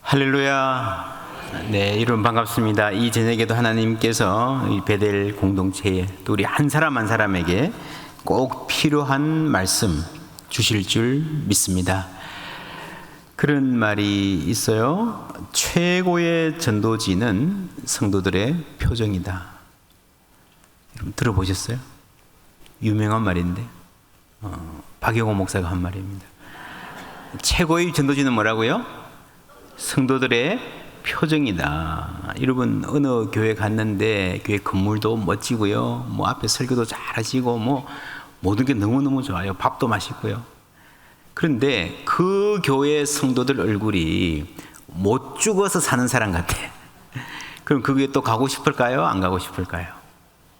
할렐루야. 네, 여러분 반갑습니다. 이 저녁에도 하나님께서 이 베델 공동체에 또 우리 한 사람 한 사람에게 꼭 필요한 말씀 주실 줄 믿습니다. 그런 말이 있어요. 최고의 전도지는 성도들의 표정이다. 여러분 들어보셨어요? 유명한 말인데 박영호 목사가 한 말입니다. 최고의 전도지는 뭐라고요? 성도들의 표정이다. 여러분 어느 교회 갔는데 교회 건물도 멋지고요, 뭐 앞에 설교도 잘하시고 뭐 모든 게 너무너무 좋아요. 밥도 맛있고요. 그런데 그 교회 성도들 얼굴이 못 죽어서 사는 사람 같아. 그럼 그 교회 또 가고 싶을까요? 안 가고 싶을까요?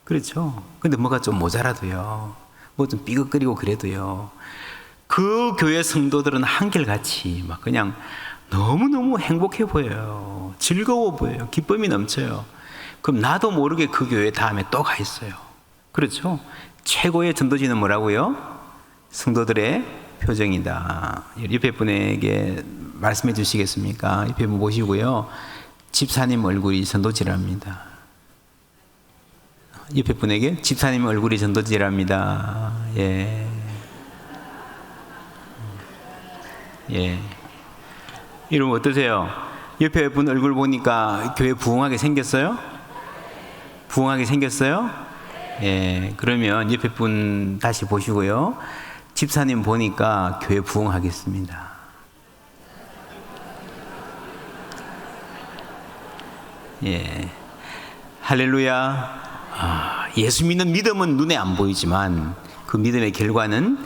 그렇죠. 근데 뭐가 좀 모자라도요, 뭐 좀 삐걱거리고 그래도요, 그 교회 성도들은 한결같이 막 그냥 너무너무 행복해 보여요. 즐거워 보여요. 기쁨이 넘쳐요. 그럼 나도 모르게 그 교회 다음에 또 가 있어요. 그렇죠? 최고의 전도지는 뭐라고요? 성도들의 표정이다. 옆에 분에게 말씀해 주시겠습니까? 옆에 분 보시고요, 집사님 얼굴이 전도지랍니다. 옆에 분에게 집사님 얼굴이 전도지랍니다. 예. 예. 여러분 어떠세요? 옆에 분 얼굴 보니까 교회 부흥하게 생겼어요? 부흥하게 생겼어요? 예. 그러면 옆에 분 다시 보시고요, 집사님 보니까 교회 부흥하겠습니다. 예. 할렐루야. 예수 믿는 믿음은 눈에 안 보이지만 그 믿음의 결과는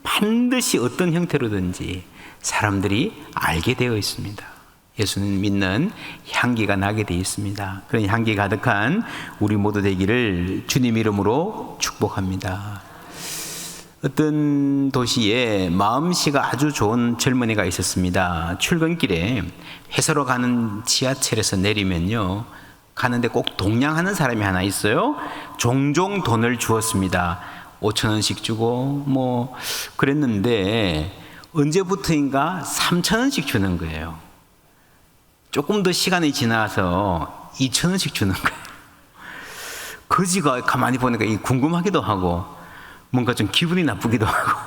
반드시 어떤 형태로든지 사람들이 알게 되어 있습니다. 예수는 믿는 향기가 나게 되어 있습니다. 그런 향기 가득한 우리 모두 되기를 주님 이름으로 축복합니다. 어떤 도시에 마음씨가 아주 좋은 젊은이가 있었습니다. 출근길에 회사로 가는 지하철에서 내리면요, 가는데 꼭 동냥하는 사람이 하나 있어요. 종종 돈을 주었습니다. 5,000원씩 주고 뭐 그랬는데 언제부터인가 3,000원씩 주는 거예요. 조금 더 시간이 지나서 2,000원씩 주는 거예요. 거지가 가만히 보니까 궁금하기도 하고 뭔가 좀 기분이 나쁘기도 하고,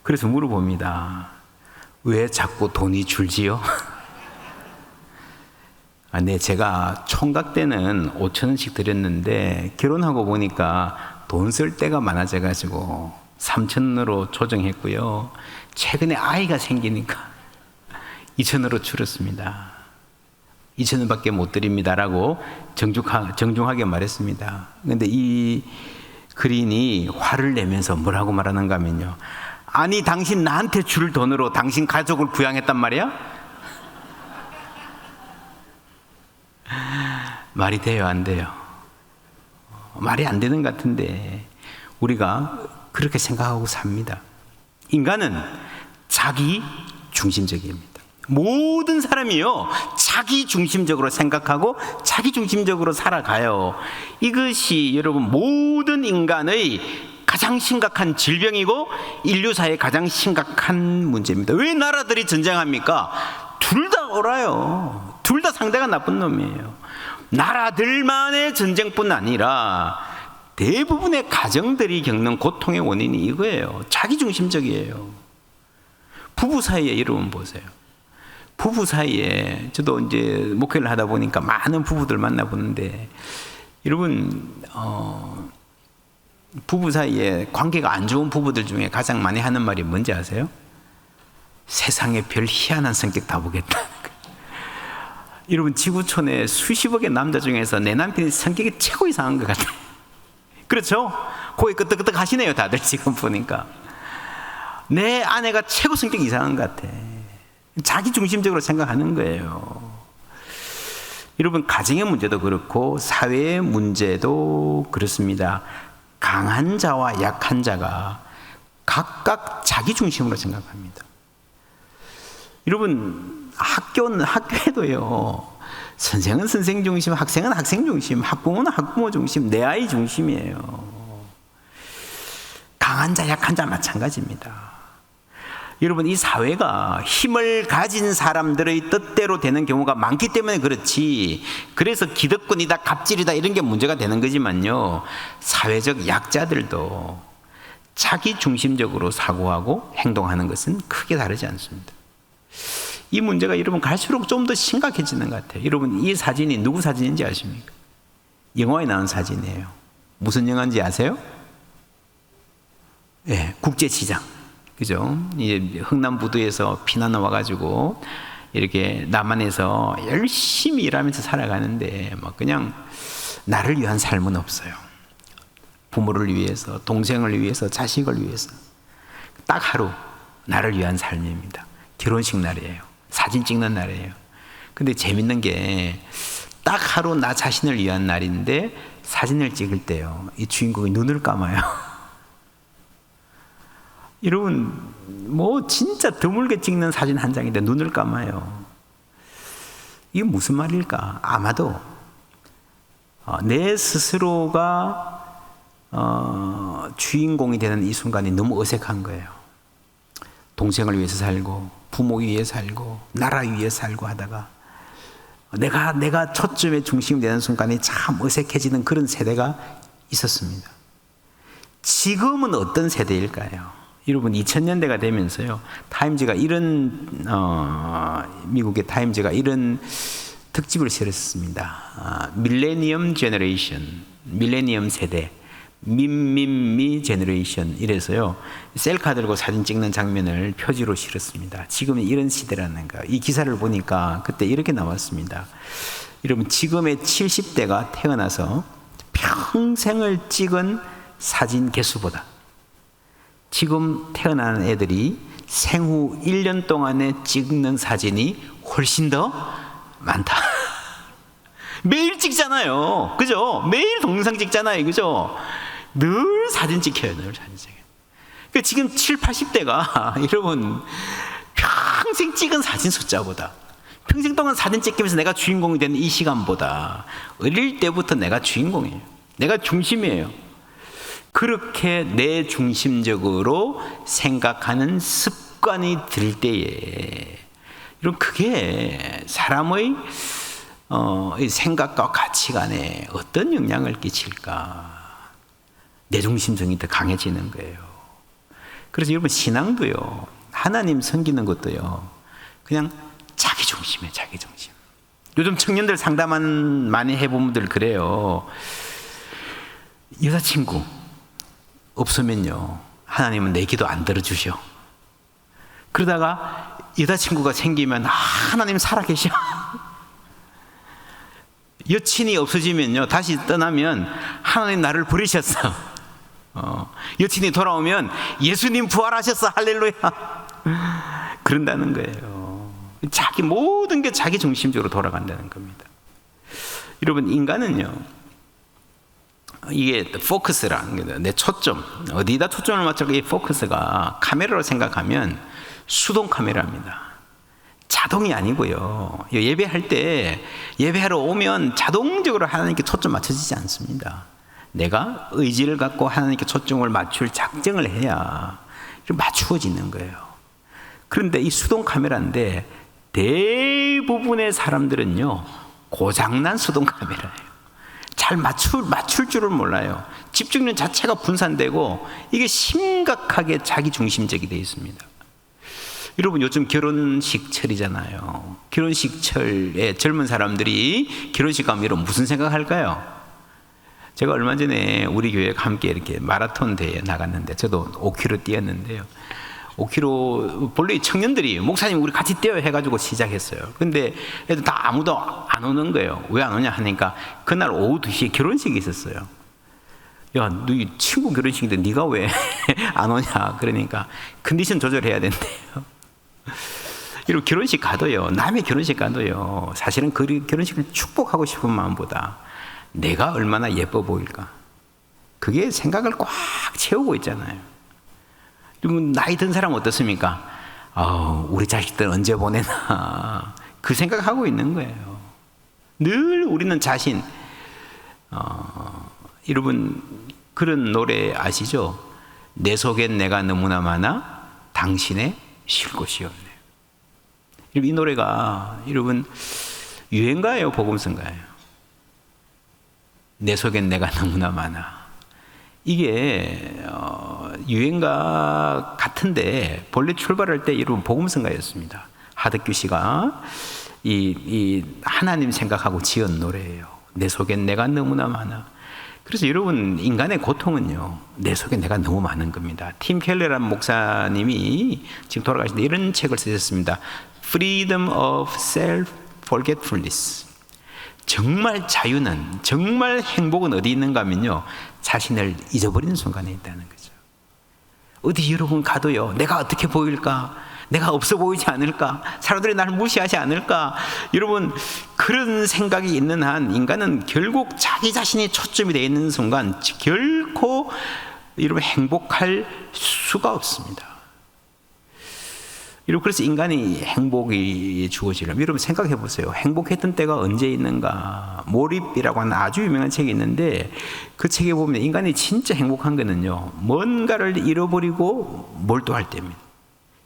그래서 물어봅니다. 왜 자꾸 돈이 줄지요? 네, 제가 총각 때는 5,000원씩 드렸는데 결혼하고 보니까 돈 쓸 때가 많아져가지고 3,000원으로 조정했고요. 최근에 아이가 생기니까 2,000원으로 줄였습니다. 2,000원밖에 못 드립니다라고 정중하게 말했습니다. 그런데 이 그린이 화를 내면서 뭐라고 말하는가 하면요, 아니 당신 나한테 줄 돈으로 당신 가족을 부양했단 말이야? 말이 돼요, 안 돼요? 말이 안 되는 것 같은데 우리가 그렇게 생각하고 삽니다. 인간은 자기 중심적입니다. 모든 사람이요, 자기 중심적으로 생각하고 자기 중심적으로 살아가요. 이것이 여러분 모든 인간의 가장 심각한 질병이고 인류사의 가장 심각한 문제입니다. 왜 나라들이 전쟁합니까? 둘 다 옳아요. 둘 다 상대가 나쁜 놈이에요. 나라들만의 전쟁뿐 아니라 대부분의 가정들이 겪는 고통의 원인이 이거예요. 자기중심적이에요. 부부 사이에 여러분 보세요. 부부 사이에 저도 이제 목회를 하다 보니까 많은 부부들 만나보는데 여러분 부부 사이에 관계가 안 좋은 부부들 중에 가장 많이 하는 말이 뭔지 아세요? 세상에 별 희한한 성격 다 보겠다. 여러분 지구촌에 수십억의 남자 중에서 내 남편이 성격이 최고 이상한 것 같아요. 그렇죠? 고개 끄덕끄덕 하시네요 다들 지금 보니까. 내 아내가 최고 성격이 이상한 것 같아. 자기 중심적으로 생각하는 거예요. 여러분 가정의 문제도 그렇고 사회의 문제도 그렇습니다. 강한 자와 약한 자가 각각 자기 중심으로 생각합니다. 여러분 학교에도요, 선생은 선생 중심, 학생은 학생 중심, 학부모는 학부모 중심, 내 아이 중심이에요. 강한 자 약한 자 마찬가지입니다. 여러분, 이 사회가 힘을 가진 사람들의 뜻대로 되는 경우가 많기 때문에 그렇지, 그래서 기득권이다, 갑질이다 이런 게 문제가 되는 거지만요, 사회적 약자들도 자기 중심적으로 사고하고 행동하는 것은 크게 다르지 않습니다. 이 문제가 여러분 갈수록 좀 더 심각해지는 것 같아요. 여러분, 이 사진이 누구 사진인지 아십니까? 영화에 나온 사진이에요. 무슨 영화인지 아세요? 네, 국제시장. 그죠? 이제 흥남부두에서 피난 와가지고 이렇게 남한에서 열심히 일하면서 살아가는데 막 그냥 나를 위한 삶은 없어요. 부모를 위해서, 동생을 위해서, 자식을 위해서 딱 하루 나를 위한 삶입니다. 결혼식 날이에요. 사진 찍는 날이에요. 근데 재밌는 게 딱 하루 나 자신을 위한 날인데 사진을 찍을 때요, 이 주인공이 눈을 감아요. 여러분, 뭐 진짜 드물게 찍는 사진 한 장인데 눈을 감아요. 이게 무슨 말일까? 아마도 내 스스로가 주인공이 되는 이 순간이 너무 어색한 거예요. 동생을 위해서 살고, 부모 위해 살고, 나라 위해 살고 하다가 내가 초점의 중심이 되는 순간이 참 어색해지는 그런 세대가 있었습니다. 지금은 어떤 세대일까요? 여러분, 2000년대가 되면서요, 타임즈가 이런 미국의 타임즈가 이런 특집을 실었습니다. 밀레니엄 제너레이션, 밀레니엄 세대, 민민미 제너레이션 이래서요, 셀카 들고 사진 찍는 장면을 표지로 실었습니다. 지금은 이런 시대라는 거. 이 기사를 보니까 그때 이렇게 나왔습니다. 여러분, 지금의 70대가 태어나서 평생을 찍은 사진 개수보다 지금 태어난 애들이 생후 1년 동안에 찍는 사진이 훨씬 더 많다. 매일 찍잖아요. 그죠? 매일 동영상 찍잖아요. 그죠? 늘 사진 찍혀요. 늘 사진 찍혀요. 그러니까 지금 70, 80대가 여러분 평생 찍은 사진 숫자보다, 평생 동안 사진 찍으면서 내가 주인공이 되는 이 시간보다 어릴 때부터 내가 주인공이에요. 내가 중심이에요. 그렇게 내 중심적으로 생각하는 습관이 들 때에, 여러분, 그게 사람의 생각과 가치관에 어떤 영향을 끼칠까? 내 중심성이 더 강해지는 거예요. 그래서 여러분, 신앙도요, 하나님 섬기는 것도요, 그냥 자기 중심이에요. 자기 중심. 요즘 청년들 상담만 많이 해본 분들 그래요. 여자친구 없으면요, 하나님은 내 기도 안 들어주셔. 그러다가 여자친구가 생기면 하나님 살아계셔. 여친이 없어지면요, 다시 떠나면 하나님 나를 버리셨어. 여친이 돌아오면 예수님 부활하셨어, 할렐루야. 그런다는 거예요. 자기 모든 게 자기 중심적으로 돌아간다는 겁니다. 여러분, 인간은요, 이게 포커스라는 게, 내 초점, 어디다 초점을 맞춰서 이 포커스가 카메라로 생각하면 수동 카메라입니다. 자동이 아니고요. 예배할 때, 예배하러 오면 자동적으로 하나님께 초점 맞춰지지 않습니다. 내가 의지를 갖고 하나님께 초점을 맞출 작정을 해야 맞추어지는 거예요. 그런데 이 수동 카메라인데 대부분의 사람들은요, 고장난 수동 카메라예요. 잘 맞출 줄을 몰라요. 집중력 자체가 분산되고 이게 심각하게 자기 중심적이 되어 있습니다. 여러분, 요즘 결혼식 철이잖아요. 결혼식 철에 젊은 사람들이 결혼식 가면 여러분 무슨 생각할까요? 제가 얼마 전에 우리 교회와 함께 이렇게 마라톤 대회에 나갔는데, 저도 5km 뛰었는데요. 5km 본래 청년들이 목사님 우리 같이 뛰어요 해가지고 시작했어요. 근데 애들 다 아무도 안 오는 거예요. 왜 안 오냐 하니까 그날 오후 2시에 결혼식이 있었어요. 야, 너 친구 결혼식인데 네가 왜 안 오냐? 그러니까 컨디션 조절해야 된대요. 이런 결혼식 가도요, 남의 결혼식 가도요, 사실은 그 결혼식을 축복하고 싶은 마음보다 내가 얼마나 예뻐 보일까, 그게 생각을 꽉 채우고 있잖아요. 그러면 나이 든 사람 어떻습니까? 우리 자식들 언제 보내나, 그 생각하고 있는 거예요. 늘 우리는 자신, 여러분 그런 노래 아시죠? 내 속엔 내가 너무나 많아 당신의 쉴 곳이 없네요. 이 노래가 여러분 유행가예요, 복음성가예요? 내 속엔 내가 너무나 많아. 이게 유행가 같은데 본래 출발할 때 여러분 복음성가였습니다. 하덕규 씨가 이 하나님 생각하고 지은 노래예요. 내 속엔 내가 너무나 많아. 그래서 여러분 인간의 고통은요, 내 속에 내가 너무 많은 겁니다. 팀 켈러라는 목사님이 지금 돌아가신데 이런 책을 쓰셨습니다. Freedom of Self-Forgetfulness. 정말 자유는, 정말 행복은 어디 있는가 하면요, 자신을 잊어버리는 순간에 있다는 거죠. 어디 여러분 가도요, 내가 어떻게 보일까? 내가 없어 보이지 않을까? 사람들이 나를 무시하지 않을까? 여러분, 그런 생각이 있는 한 인간은 결국 자기 자신이 초점이 되어 있는 순간 결코 여러분 행복할 수가 없습니다. 여러분, 그래서 인간이 행복이 주어지려면 여러분 생각해 보세요. 행복했던 때가 언제 있는가? 몰입이라고 하는 아주 유명한 책이 있는데 그 책에 보면 인간이 진짜 행복한 거는요, 뭔가를 잃어버리고 몰두할 때입니다.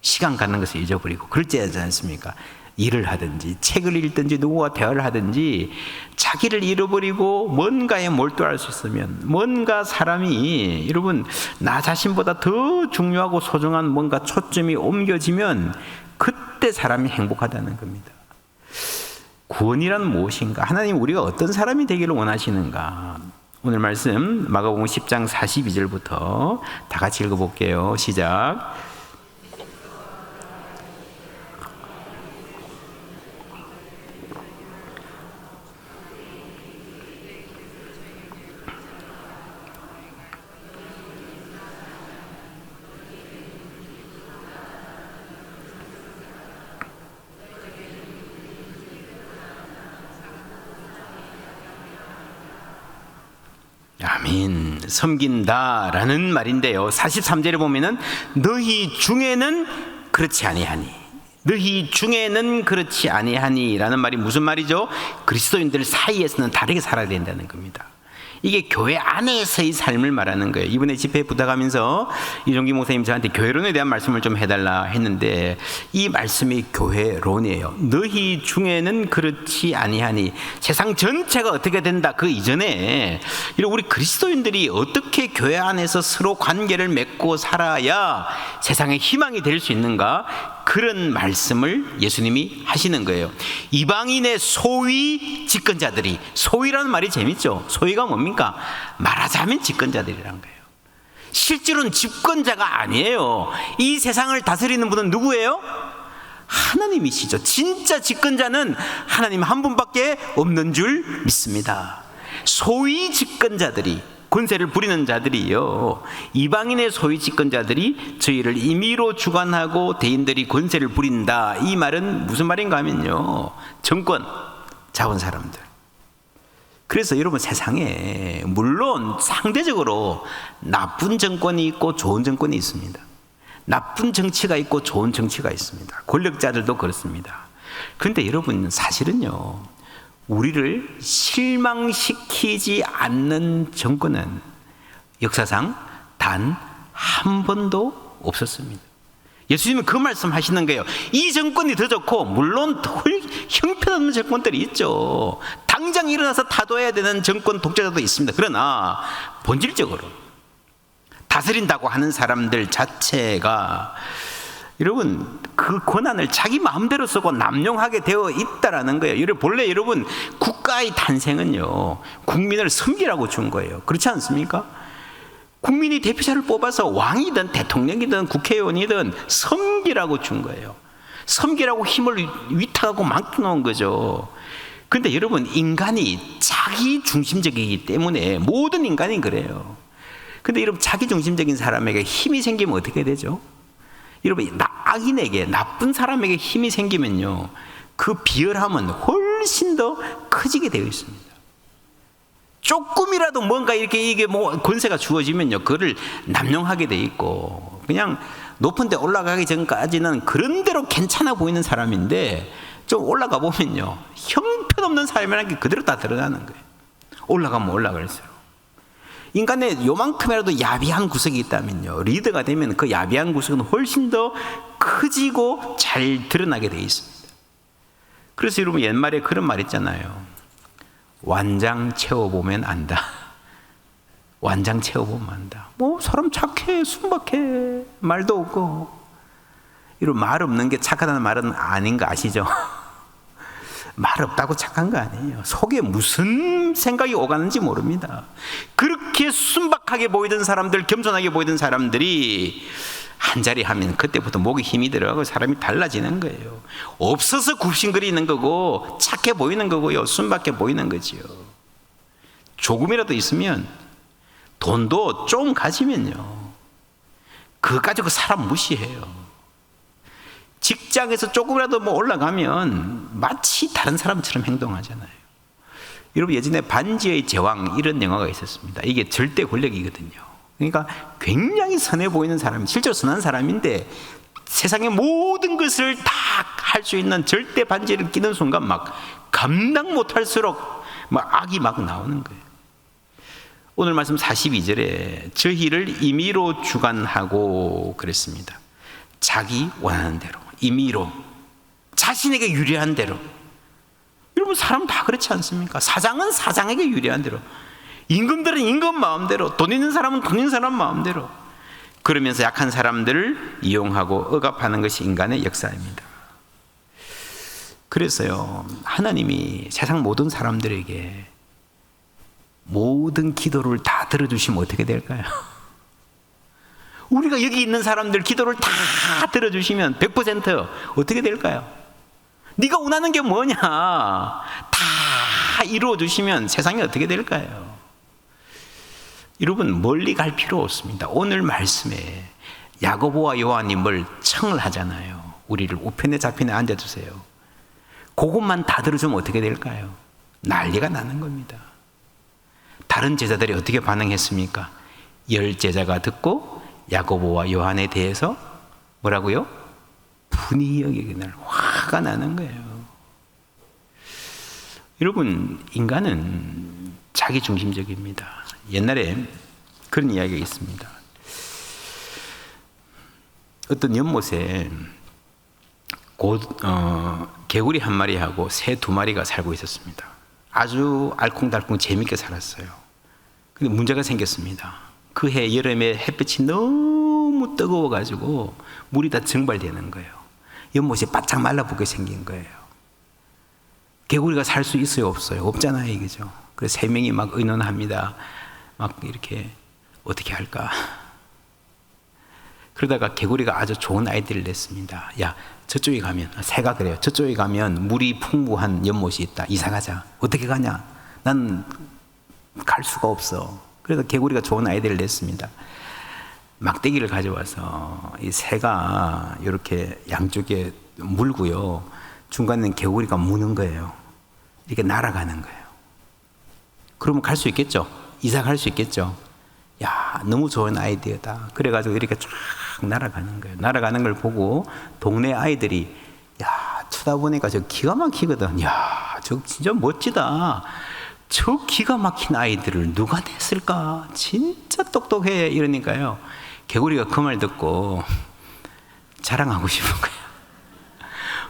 시간 갖는 것을 잊어버리고, 그럴 때 하지 않습니까? 일을 하든지 책을 읽든지 누구와 대화를 하든지 자기를 잃어버리고 뭔가에 몰두할 수 있으면, 뭔가 사람이 여러분 나 자신보다 더 중요하고 소중한 뭔가 초점이 옮겨지면 그때 사람이 행복하다는 겁니다. 구원이란 무엇인가? 하나님 우리가 어떤 사람이 되기를 원하시는가? 오늘 말씀 마가복음 10장 42절부터 다 같이 읽어볼게요. 시작. 아멘. 섬긴다라는 말인데요, 43절에 보면은 너희 중에는 그렇지 아니하니, 너희 중에는 그렇지 아니하니 라는 말이 무슨 말이죠? 그리스도인들 사이에서는 다르게 살아야 된다는 겁니다. 이게 교회 안에서의 삶을 말하는 거예요. 이번에 집회 부탁하면서 이종기 목사님 저한테 교회론에 대한 말씀을 좀 해달라 했는데 이 말씀이 교회론이에요. 너희 중에는 그렇지 아니하니, 세상 전체가 어떻게 된다 그 이전에 우리 그리스도인들이 어떻게 교회 안에서 서로 관계를 맺고 살아야 세상에 희망이 될 수 있는가, 그런 말씀을 예수님이 하시는 거예요. 이방인의 소위 집권자들이, 소위라는 말이 재밌죠. 소위가 뭡니까? 말하자면 집권자들이란 거예요. 실제로는 집권자가 아니에요. 이 세상을 다스리는 분은 누구예요? 하나님이시죠. 진짜 집권자는 하나님 한 분밖에 없는 줄 믿습니다. 소위 집권자들이, 권세를 부리는 자들이요, 이방인의 소위 집권자들이 저희를 임의로 주관하고 대인들이 권세를 부린다. 이 말은 무슨 말인가 하면요, 정권 잡은 사람들. 그래서 여러분 세상에 물론 상대적으로 나쁜 정권이 있고 좋은 정권이 있습니다. 나쁜 정치가 있고 좋은 정치가 있습니다. 권력자들도 그렇습니다. 그런데 여러분 사실은요, 우리를 실망시키지 않는 정권은 역사상 단 한 번도 없었습니다. 예수님은 그 말씀 하시는 거예요. 이 정권이 더 좋고, 물론 더 형편없는 정권들이 있죠. 당장 일어나서 타도해야 되는 정권 독재자도 있습니다. 그러나 본질적으로 다스린다고 하는 사람들 자체가 여러분 그 권한을 자기 마음대로 쓰고 남용하게 되어 있다라는 거예요. 본래 여러분 국가의 탄생은요, 국민을 섬기라고 준 거예요. 그렇지 않습니까? 국민이 대표자를 뽑아서 왕이든 대통령이든 국회의원이든 섬기라고 준 거예요. 섬기라고 힘을 위탁하고 맡겨놓은 거죠. 그런데 여러분 인간이 자기 중심적이기 때문에, 모든 인간이 그래요. 그런데 여러분 자기 중심적인 사람에게 힘이 생기면 어떻게 되죠? 여러분 악인에게, 나쁜 사람에게 힘이 생기면요, 그 비열함은 훨씬 더 커지게 되어 있습니다. 조금이라도 뭔가 이게 뭐 권세가 주어지면요, 그거를 남용하게 돼 있고, 그냥 높은 데 올라가기 전까지는 그런 대로 괜찮아 보이는 사람인데 좀 올라가 보면요, 형편없는 삶이라는 게 그대로 다 드러나는 거예요. 올라가면 올라갈수록. 인간의 요만큼이라도 야비한 구석이 있다면요, 리더가 되면 그 야비한 구석은 훨씬 더 커지고 잘 드러나게 되어 있습니다. 그래서 여러분, 옛말에 그런 말 있잖아요. 완장 채워보면 안다. 완장 채워보면 안다. 뭐 사람 착해, 순박해, 말도 없고. 이런 말 없는 게 착하다는 말은 아닌 거 아시죠? 말 없다고 착한 거 아니에요. 속에 무슨 생각이 오가는지 모릅니다. 그렇게 순박하게 보이던 사람들, 겸손하게 보이던 사람들이 한자리 하면 그때부터 목에 힘이 들어가고 사람이 달라지는 거예요. 없어서 굽신거리는 거고 착해 보이는 거고요, 순박해 보이는 거지요. 조금이라도 있으면, 돈도 좀 가지면요, 그거 가지고 사람 무시해요. 직장에서 조금이라도 뭐 올라가면 마치 다른 사람처럼 행동하잖아요. 여러분, 예전에 반지의 제왕 이런 영화가 있었습니다. 이게 절대 권력이거든요. 그러니까 굉장히 선해 보이는 사람이, 실제로 선한 사람인데 세상의 모든 것을 다 할 수 있는 절대 반지를 끼는 순간 막 감당 못할수록 막 악이 막 나오는 거예요. 오늘 말씀 42절에 저희를 임의로 주관하고 그랬습니다. 자기 원하는 대로, 임의로, 자신에게 유리한 대로. 여러분, 사람 다 그렇지 않습니까? 사장은 사장에게 유리한 대로, 임금들은 임금 마음대로, 돈 있는 사람은 돈 있는 사람 마음대로, 그러면서 약한 사람들을 이용하고 억압하는 것이 인간의 역사입니다. 그래서요, 하나님이 세상 모든 사람들에게 모든 기도를 다 들어주시면 어떻게 될까요? 우리가 여기 있는 사람들 기도를 다 들어주시면 100% 어떻게 될까요? 네가 원하는 게 뭐냐 다 이루어주시면 세상이 어떻게 될까요? 여러분, 멀리 갈 필요 없습니다. 오늘 말씀에 야고보와 요한님을 청을 하잖아요. 우리를 우편에 좌편에 앉아주세요. 그것만 다 들어주면 어떻게 될까요? 난리가 나는 겁니다. 다른 제자들이 어떻게 반응했습니까? 10제자가 듣고 야고보와 요한에 대해서 뭐라고요? 분이 여기기는 화가 나는 거예요. 여러분, 인간은 자기중심적입니다. 옛날에 그런 이야기가 있습니다. 어떤 연못에 개구리 한 마리하고 새 2마리가 살고 있었습니다. 아주 알콩달콩 재밌게 살았어요. 근데 문제가 생겼습니다. 그 해 여름에 햇빛이 너무 뜨거워가지고 물이 다 증발되는 거예요. 연못이 바짝 말라붙게 생긴 거예요. 개구리가 살 수 있어요, 없어요? 없잖아요, 이거죠. 그래서 3명이 막 의논합니다. 막 이렇게 어떻게 할까? 그러다가 개구리가 아주 좋은 아이디어를 냈습니다. 야, 저쪽에 가면, 새가 그래요. 저쪽에 가면 물이 풍부한 연못이 있다. 이사 가자. 어떻게 가냐? 난 갈 수가 없어. 그래서 개구리가 좋은 아이디어를 냈습니다. 막대기를 가져와서 이 새가 이렇게 양쪽에 물고요, 중간에는 개구리가 무는 거예요. 이렇게 날아가는 거예요. 그러면 갈 수 있겠죠? 이사 갈 수 있겠죠? 야, 너무 좋은 아이디어다. 그래가지고 이렇게 쫙 날아가는 거예요. 날아가는 걸 보고 동네 아이들이, 야, 쳐다보니까 저 기가 막히거든. 야, 저 진짜 멋지다. 저 기가 막힌 아이들을 누가 냈을까? 진짜 똑똑해. 이러니까요, 개구리가 그 말 듣고 자랑하고 싶은 거예요.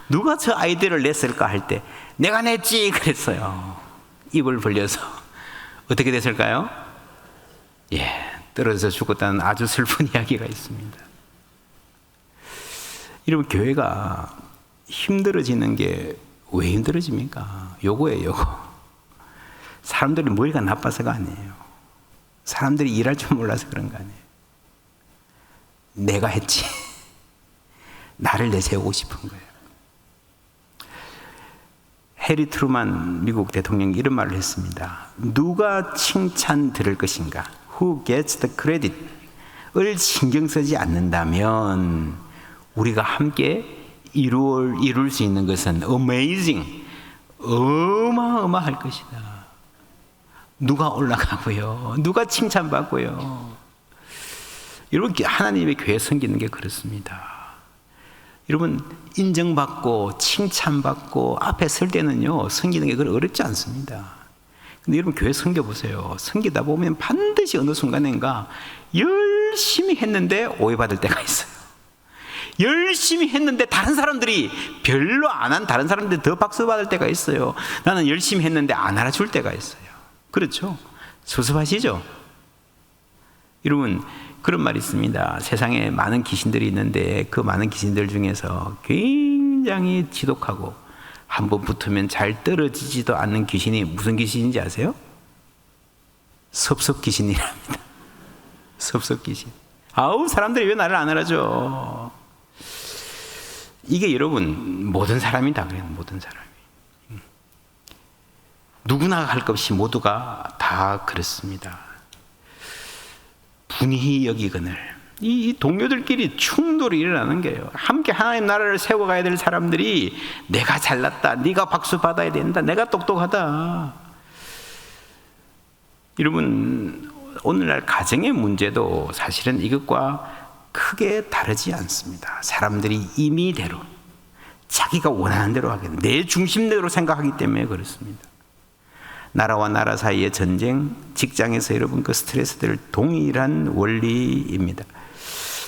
누가 저 아이디어를 냈을까 할 때 내가 냈지 그랬어요. 입을 벌려서. 어떻게 됐을까요? 예, 떨어져서 죽었다는 아주 슬픈 이야기가 있습니다. 여러분, 교회가 힘들어지는 게 왜 힘들어집니까? 요거예요, 요거. 사람들이 머리가 나빠서가 아니에요. 사람들이 일할 줄 몰라서 그런 거 아니에요. 내가 했지. 나를 내세우고 싶은 거예요. 해리 트루만 미국 대통령이 이런 말을 했습니다. 누가 칭찬 들을 것인가? Who gets the credit?을 신경 쓰지 않는다면 우리가 함께 이룰 수 있는 것은 amazing, 어마어마할 것이다. 누가 올라가고요, 누가 칭찬받고요. 여러분, 하나님의 교회 섬기는 게 그렇습니다. 여러분, 인정받고 칭찬받고 앞에 설 때는요, 섬기는 게 그렇게 어렵지 않습니다. 근데 여러분 교회 섬겨 보세요. 섬기다 보면 반드시 어느 순간인가 열심히 했는데 오해받을 때가 있어요. 열심히 했는데 다른 사람들이 별로 안 한 다른 사람들이 더 박수 받을 때가 있어요. 나는 열심히 했는데 안 알아줄 때가 있어요. 그렇죠? 섭섭하시죠? 여러분 그런 말이 있습니다. 세상에 많은 귀신들이 있는데 그 많은 귀신들 중에서 굉장히 지독하고 한번 붙으면 잘 떨어지지도 않는 귀신이 무슨 귀신인지 아세요? 섭섭 귀신이랍니다. 섭섭 귀신. 아우 사람들이 왜 나를 안 알아줘? 이게 여러분 모든 사람이 다 그래요. 모든 사람이. 누구나 할 것 없이 모두가 다 그렇습니다. 분이 여기거늘 이 동료들끼리 충돌이 일어나는 거예요. 함께 하나님 나라를 세워가야 될 사람들이 내가 잘났다, 네가 박수 받아야 된다, 내가 똑똑하다. 여러분 오늘날 가정의 문제도 사실은 이것과 크게 다르지 않습니다. 사람들이 임의대로 자기가 원하는 대로 하게 돼. 내 중심대로 생각하기 때문에 그렇습니다. 나라와 나라 사이의 전쟁, 직장에서 여러분 그 스트레스들 동일한 원리입니다.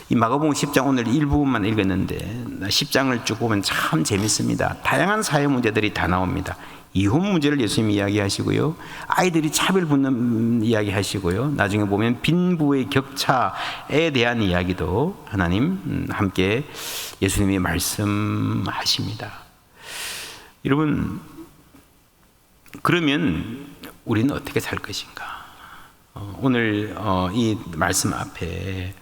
이 마가복음 10장 오늘 일부분만 읽었는데 10장을 쭉 보면 참 재밌습니다. 다양한 사회 문제들이 다 나옵니다. 이혼 문제를 예수님이 이야기하시고요, 아이들이 차별받는 이야기하시고요, 나중에 보면 빈부의 격차에 대한 이야기도 하나님 함께 예수님이 말씀하십니다. 여러분 그러면 우리는 어떻게 살 것인가? 오늘 이 말씀 앞에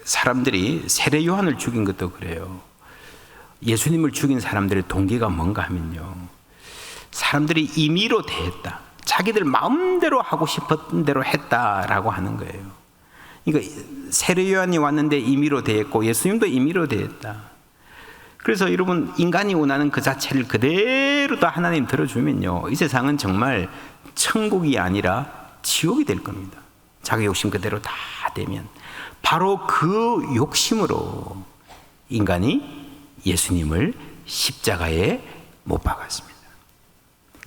사람들이 세례 요한을 죽인 것도 그래요. 예수님을 죽인 사람들의 동기가 뭔가 하면요, 사람들이 임의로 대했다, 자기들 마음대로 하고 싶었던 대로 했다라고 하는 거예요. 그러니까 세례 요한이 왔는데 임의로 대했고 예수님도 임의로 대했다. 그래서 여러분 인간이 원하는 그 자체를 그대로 다 하나님 들어주면요, 이 세상은 정말 천국이 아니라 지옥이 될 겁니다. 자기 욕심 그대로 다 되면. 바로 그 욕심으로 인간이 예수님을 십자가에 못 박았습니다.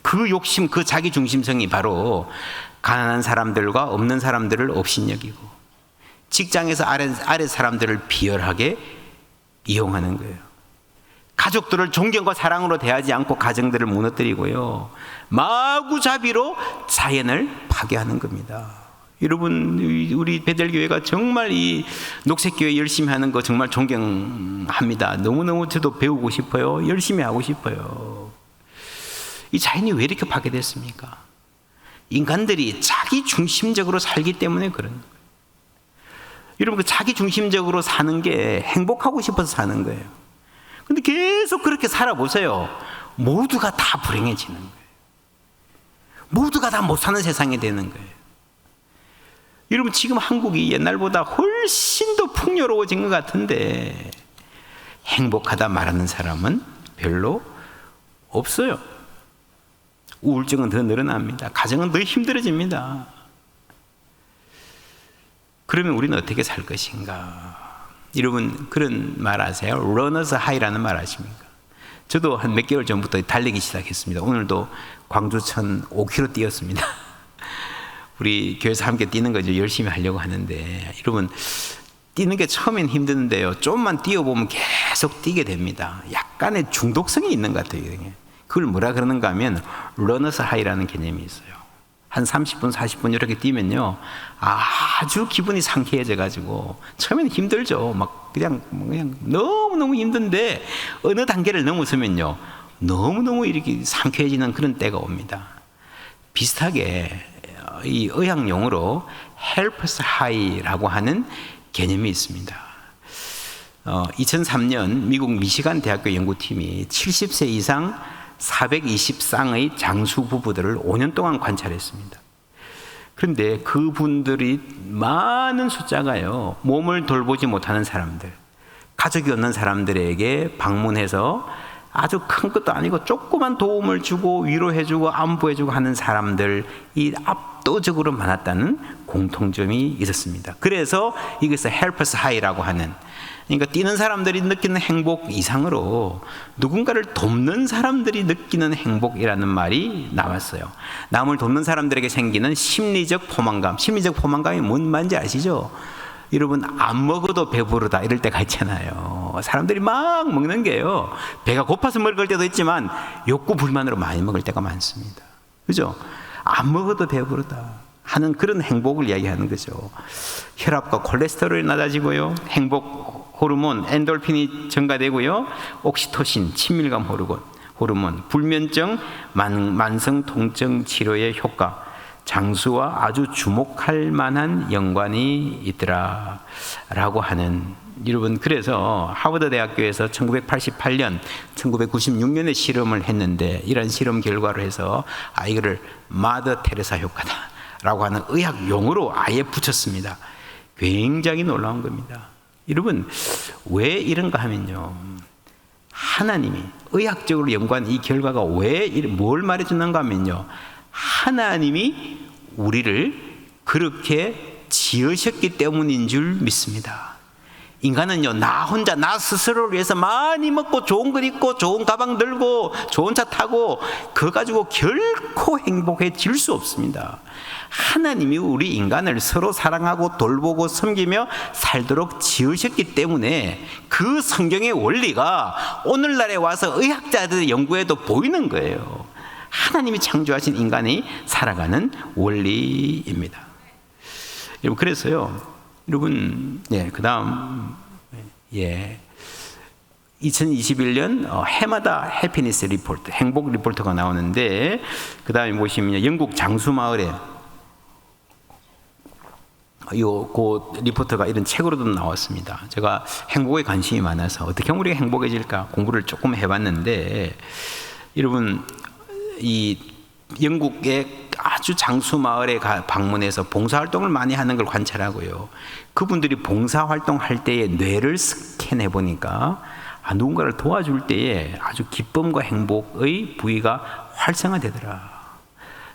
그 욕심, 그 자기 중심성이 바로 가난한 사람들과 없는 사람들을 업신여기고 직장에서 아래 사람들을 비열하게 이용하는 거예요. 가족들을 존경과 사랑으로 대하지 않고 가정들을 무너뜨리고요, 마구잡이로 자연을 파괴하는 겁니다. 여러분 우리 베델교회가 정말 이 녹색교회 열심히 하는 거 정말 존경합니다. 너무너무 저도 배우고 싶어요. 열심히 하고 싶어요. 이 자연이 왜 이렇게 파괴됐습니까? 인간들이 자기 중심적으로 살기 때문에 그런 거예요. 여러분 그 자기 중심적으로 사는 게 행복하고 싶어서 사는 거예요. 근데 계속 그렇게 살아보세요. 모두가 다 불행해지는 거예요. 모두가 다 못 사는 세상이 되는 거예요. 여러분 지금 한국이 옛날보다 훨씬 더 풍요로워진 것 같은데 행복하다 말하는 사람은 별로 없어요. 우울증은 더 늘어납니다. 가정은 더 힘들어집니다. 그러면 우리는 어떻게 살 것인가? 여러분 그런 말 아세요? 러너스 하이라는 말 아십니까? 저도 한 몇 개월 전부터 달리기 시작했습니다. 오늘도 광주천 5km 뛰었습니다. 우리 교회에서 함께 뛰는 거죠. 열심히 하려고 하는데 여러분 뛰는 게 처음엔 힘드는데요, 좀만 뛰어보면 계속 뛰게 됩니다. 약간의 중독성이 있는 것 같아요. 그걸 뭐라 그러는가 하면 러너스 하이라는 개념이 있어요. 한 30분 40분 이렇게 뛰면요, 아주 기분이 상쾌해져 가지고 처음에는 힘들죠. 막 그냥 너무너무 힘든데 어느 단계를 넘어서면요 너무너무 이렇게 상쾌해지는 그런 때가 옵니다. 비슷하게 이 의학 용어로 헬퍼스 하이라고 하는 개념이 있습니다. 2003년 미국 미시간 대학교 연구팀이 70세 이상 420쌍의 장수 부부들을 5년 동안 관찰했습니다. 그런데 그분들이 많은 숫자가요, 몸을 돌보지 못하는 사람들, 가족이 없는 사람들에게 방문해서 아주 큰 것도 아니고 조그만 도움을 주고 위로해주고 안부해주고 하는 사람들이 압도적으로 많았다는 공통점이 있었습니다. 그래서 이것을 헬퍼스 하이라고 하는 그러니까 뛰는 사람들이 느끼는 행복 이상으로 누군가를 돕는 사람들이 느끼는 행복이라는 말이 나왔어요. 남을 돕는 사람들에게 생기는 심리적 포만감. 심리적 포만감이 뭔 말인지 아시죠? 여러분, 안 먹어도 배부르다 이럴 때가 있잖아요. 사람들이 막 먹는 게요, 배가 고파서 먹을 때도 있지만 욕구 불만으로 많이 먹을 때가 많습니다. 그죠? 안 먹어도 배부르다 하는 그런 행복을 이야기하는 거죠. 혈압과 콜레스테롤이 낮아지고요, 행복 호르몬 엔돌핀이 증가되고요, 옥시토신 친밀감 호르몬, 불면증, 만성 통증 치료의 효과, 장수와 아주 주목할 만한 연관이 있더라 라고 하는, 여러분, 그래서 하버드 대학교에서 1988년 1996년에 실험을 했는데, 이런 실험 결과로 해서 이거를 마더 테레사 효과다 라고 하는 의학 용어로 아예 붙였습니다. 굉장히 놀라운 겁니다. 여러분, 왜 이런가 하면요, 하나님이 의학적으로 연구한 이 결과가 뭘 말해주는가 하면요, 하나님이 우리를 그렇게 지으셨기 때문인 줄 믿습니다. 인간은요, 나 혼자 나 스스로를 위해서 많이 먹고 좋은 것 입고 좋은 가방 들고 좋은 차 타고 그거 가지고 결코 행복해질 수 없습니다. 하나님이 우리 인간을 서로 사랑하고 돌보고 섬기며 살도록 지으셨기 때문에 그 성경의 원리가 오늘날에 와서 의학자들의 연구에도 보이는 거예요. 하나님이 창조하신 인간이 살아가는 원리입니다. 여러분, 그래서요, 여러분, 그 다음, 2021년 해마다 해피니스 리포트, 행복 리포트가 나오는데, 그 다음에 보시면 영국 장수마을에 그 리포터가 이런 책으로도 나왔습니다. 제가 행복에 관심이 많아서 어떻게 하면 우리가 행복해질까 공부를 조금 해봤는데, 여러분, 이 영국의 아주 장수 마을에 방문해서 봉사활동을 많이 하는 걸 관찰하고요, 그분들이 봉사활동할 때의 뇌를 스캔해 보니까 누군가를 도와줄 때에 아주 기쁨과 행복의 부위가 활성화되더라.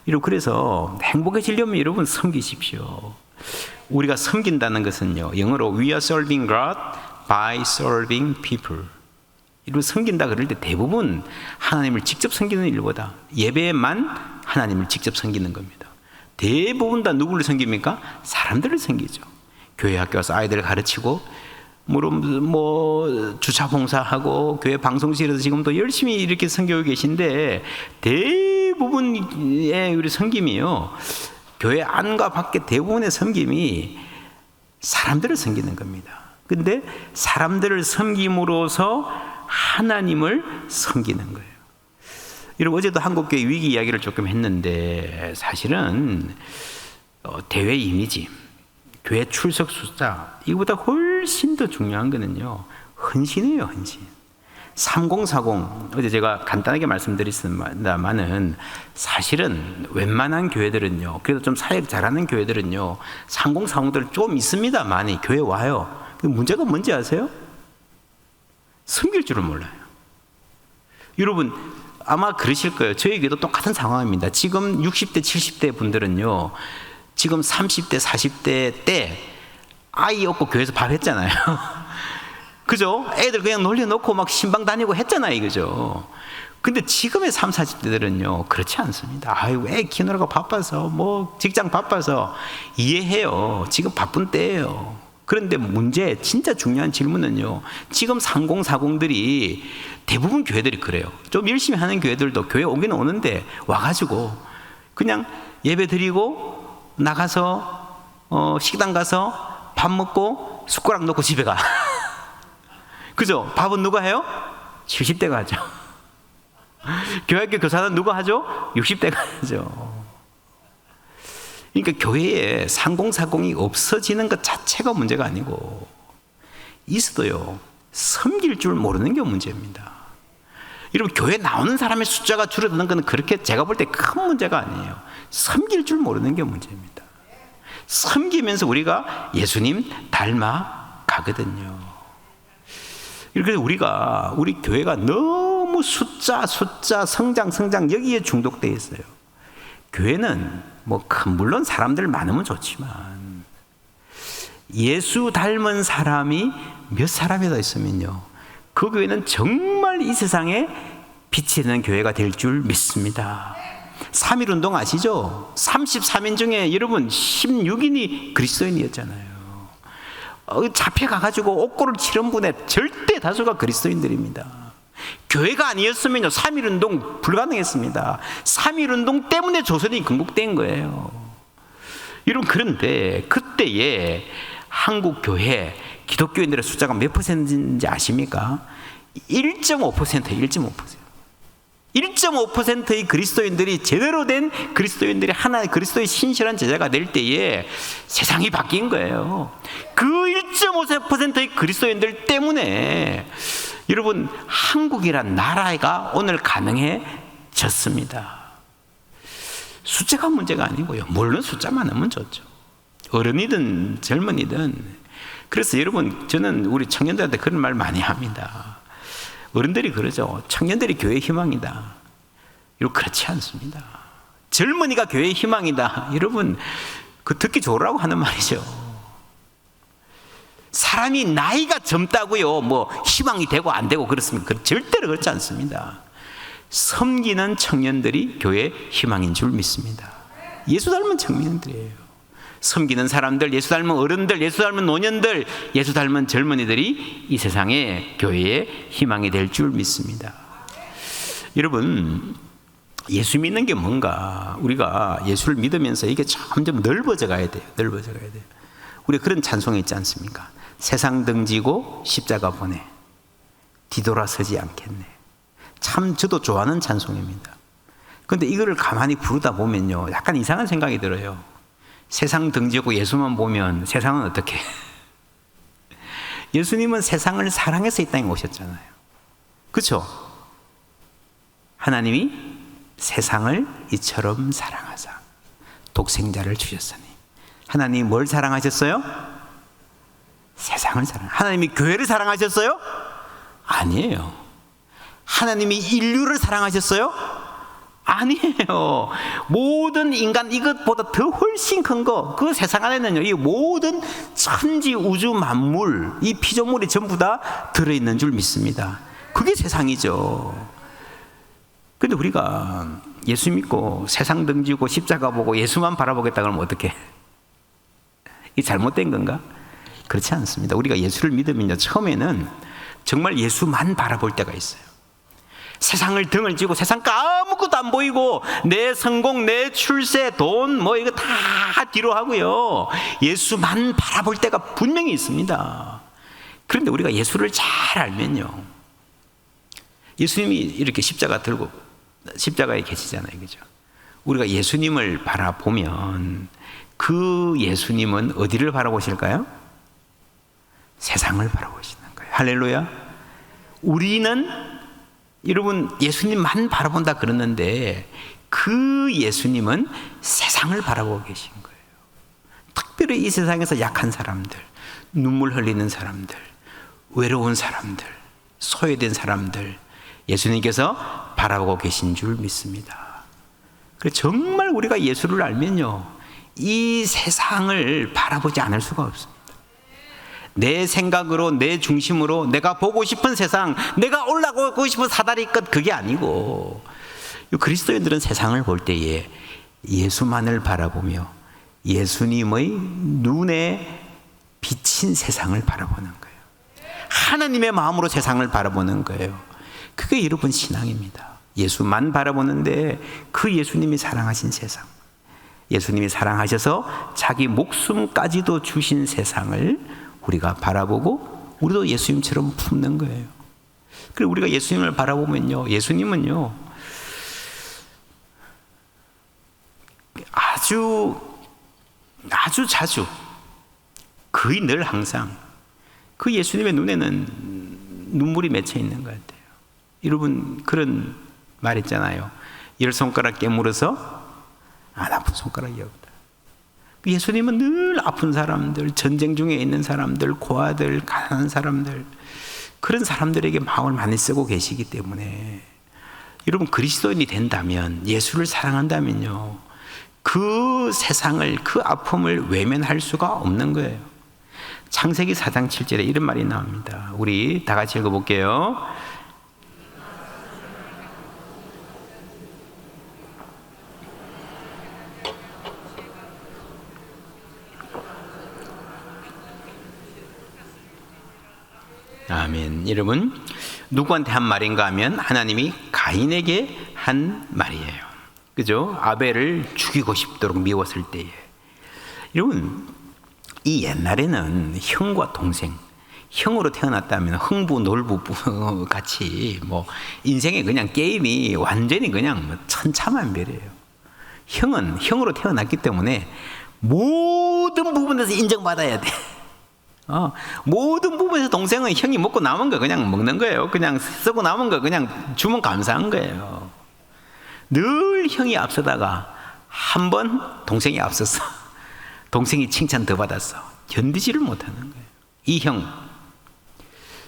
여러분, 그래서 행복해지려면 여러분 섬기십시오. 우리가 섬긴다는 것은요, 영어로 We are serving God by serving people. 이를 섬긴다 그럴 때 대부분 하나님을 직접 섬기는 일보다 예배만 하나님을 직접 섬기는 겁니다. 대부분 다 누구를 섬깁니까? 사람들을 섬기죠. 교회 학교 와서 아이들을 가르치고 주차 봉사하고 교회 방송실에서 지금도 열심히 이렇게 섬기고 계신데, 대부분의 우리 섬김이요, 교회 안과 밖에 대부분의 섬김이 사람들을 섬기는 겁니다. 근데 사람들을 섬김으로써 하나님을 섬기는 거예요. 여러분, 어제도 한국교회 위기 이야기를 조금 했는데, 사실은 대회 이미지, 교회 출석 숫자, 이거보다 훨씬 더 중요한 거는요, 헌신이에요. 헌신. 3040, 어제 제가 간단하게 말씀드렸습니다만은, 사실은 웬만한 교회들은요, 그래도 좀 사역 잘하는 교회들은요, 3040들 좀 있습니다. 많이 교회 와요. 문제가 뭔지 아세요? 섬길 줄을 몰라요. 여러분, 아마 그러실 거예요. 저에게도 똑같은 상황입니다. 지금 60대 70대 분들은요, 지금 30대 40대 때 아이 없고 교회에서 밥 했잖아요. 그죠? 애들 그냥 놀려놓고 막 신방 다니고 했잖아요. 그죠? 근데 지금의 30, 40대들은요 그렇지 않습니다. 아이고, 애 키우느라고 바빠서, 직장 바빠서 이해해요. 지금 바쁜 때예요. 그런데 문제, 진짜 중요한 질문은요, 지금 3040들이 대부분 교회들이 그래요. 좀 열심히 하는 교회들도 교회 오기는 오는데 와가지고 그냥 예배 드리고 나가서 식당 가서 밥 먹고 숟가락 놓고 집에 가. 그죠? 밥은 누가 해요? 70대가 하죠. 교회학교 교사는 누가 하죠? 60대가 하죠. 그러니까 교회에 3040이 없어지는 것 자체가 문제가 아니고, 있어도요, 섬길 줄 모르는 게 문제입니다. 여러분, 교회 나오는 사람의 숫자가 줄어드는 건 그렇게 제가 볼 때 큰 문제가 아니에요. 섬길 줄 모르는 게 문제입니다. 섬기면서 우리가 예수님 닮아가거든요. 그래서 우리 교회가 너무 숫자 성장 여기에 중독되어 있어요. 교회는 물론 사람들 많으면 좋지만 예수 닮은 사람이 몇 사람이 더 있으면요, 그 교회는 정말 이 세상에 빛이 되는 교회가 될 줄 믿습니다. 3.1운동 아시죠? 33인 중에 여러분 16인이 그리스도인이었잖아요. 잡혀가가지고 옥고를 치른 분의 절대 다수가 그리스도인들입니다. 교회가 아니었으면요 3.1운동 불가능했습니다. 3.1운동 때문에 조선이 건국된 거예요. 여러분, 그런데 그때에 한국 교회 기독교인들의 숫자가 몇 퍼센트인지 아십니까? 1.5%예요. 1.5%의 그리스도인들이 제대로 된 그리스도인들이 하나의 그리스도의 신실한 제자가 될 때에 세상이 바뀐 거예요. 그 1.5%의 그리스도인들 때문에 여러분, 한국이란 나라가 오늘 가능해졌습니다. 숫자가 문제가 아니고요, 물론 숫자 많으면 좋죠. 어른이든 젊은이든. 그래서 여러분, 저는 우리 청년들한테 그런 말 많이 합니다. 어른들이 그러죠. 청년들이 교회의 희망이다. 여러분, 그렇지 않습니다. 젊은이가 교회의 희망이다. 여러분, 그 듣기 좋으라고 하는 말이죠. 사람이 나이가 젊다고요 뭐 희망이 되고 안 되고 그렇습니까? 절대로 그렇지 않습니다. 섬기는 청년들이 교회의 희망인 줄 믿습니다. 예수 닮은 청년들이에요. 섬기는 사람들, 예수 닮은 어른들, 예수 닮은 노년들, 예수 닮은 젊은이들이 이 세상에 교회의 희망이 될 줄 믿습니다. 여러분, 예수 믿는 게 뭔가, 우리가 예수를 믿으면서 이게 점점 넓어져 가야 돼요. 넓어져 가야 돼요. 우리 그런 찬송이 있지 않습니까? 세상 등지고 십자가 보내 뒤돌아서지 않겠네. 참 저도 좋아하는 찬송입니다. 그런데 이거를 가만히 부르다 보면요, 약간 이상한 생각이 들어요. 세상 등지고 예수만 보면 세상은 어떻게? 예수님은 세상을 사랑해서 이 땅에 오셨잖아요. 그렇죠? 하나님이 세상을 이처럼 사랑하사 독생자를 주셨으니. 하나님이 뭘 사랑하셨어요? 세상을 하나님이 교회를 사랑하셨어요? 아니에요. 하나님이 인류를 사랑하셨어요? 아니에요. 모든 인간, 이것보다 더 훨씬 큰 거, 그 세상 안에는요, 이 모든 천지 우주 만물, 이 피조물이 전부 다 들어있는 줄 믿습니다. 그게 세상이죠. 근데 우리가 예수 믿고 세상 등지고 십자가 보고 예수만 바라보겠다 그러면 어떡해? 이게 잘못된 건가? 그렇지 않습니다. 우리가 예수를 믿으면요, 처음에는 정말 예수만 바라볼 때가 있어요. 세상을 등을 지고 세상 아무것도 안 보이고 내 성공, 내 출세, 돈 뭐 이거 다 뒤로 하고요, 예수만 바라볼 때가 분명히 있습니다. 그런데 우리가 예수를 잘 알면요, 예수님이 이렇게 십자가 들고 십자가에 계시잖아요, 그죠? 우리가 예수님을 바라보면 그 예수님은 어디를 바라보실까요? 세상을 바라보시는 거예요. 할렐루야. 우리는 여러분 예수님만 바라본다 그러는데 그 예수님은 세상을 바라보고 계신 거예요. 특별히 이 세상에서 약한 사람들, 눈물 흘리는 사람들, 외로운 사람들, 소외된 사람들, 예수님께서 바라보고 계신 줄 믿습니다. 그래서 정말 우리가 예수를 알면요, 이 세상을 바라보지 않을 수가 없습니다. 내 생각으로, 내 중심으로 내가 보고 싶은 세상, 내가 올라가고 싶은 사다리 끝, 그게 아니고, 그리스도인들은 세상을 볼 때에 예수만을 바라보며 예수님의 눈에 비친 세상을 바라보는 거예요. 하나님의 마음으로 세상을 바라보는 거예요. 그게 여러분 신앙입니다. 예수만 바라보는데 그 예수님이 사랑하신 세상, 예수님이 사랑하셔서 자기 목숨까지도 주신 세상을 우리가 바라보고 우리도 예수님처럼 품는 거예요. 그리고 우리가 예수님을 바라보면요, 예수님은요 아주 자주, 거의 늘 항상 그 예수님의 눈에는 눈물이 맺혀 있는 것 같아요. 여러분 그런 말 있잖아요. 열 손가락 깨물어서 안 아픈 손가락이 없다. 예수님은 늘 아픈 사람들, 전쟁 중에 있는 사람들, 고아들, 가난한 사람들, 그런 사람들에게 마음을 많이 쓰고 계시기 때문에 여러분 그리스도인이 된다면, 예수를 사랑한다면요, 그 세상을, 그 아픔을 외면할 수가 없는 거예요. 창세기 4장 7절에 이런 말이 나옵니다. 우리 다 같이 읽어볼게요. 아멘. 여러분, 누구한테 한 말인가 하면 하나님이 가인에게 한 말이에요. 그죠? 아벨을 죽이고 싶도록 미웠을 때에. 여러분, 이 옛날에는 형과 동생, 형으로 태어났다면 흥부, 놀부 같이 뭐 인생의 그냥 게임이 완전히 그냥 뭐 천차만별이에요. 형은 형으로 태어났기 때문에 모든 부분에서 인정받아야 돼. 모든 부분에서 동생은 형이 먹고 남은 거 그냥 먹는 거예요. 그냥 쓰고 남은 거 그냥 주면 감사한 거예요. 늘 형이 앞서다가 한 번 동생이 앞섰어. 동생이 칭찬 더 받았어. 견디지를 못하는 거예요. 이 형.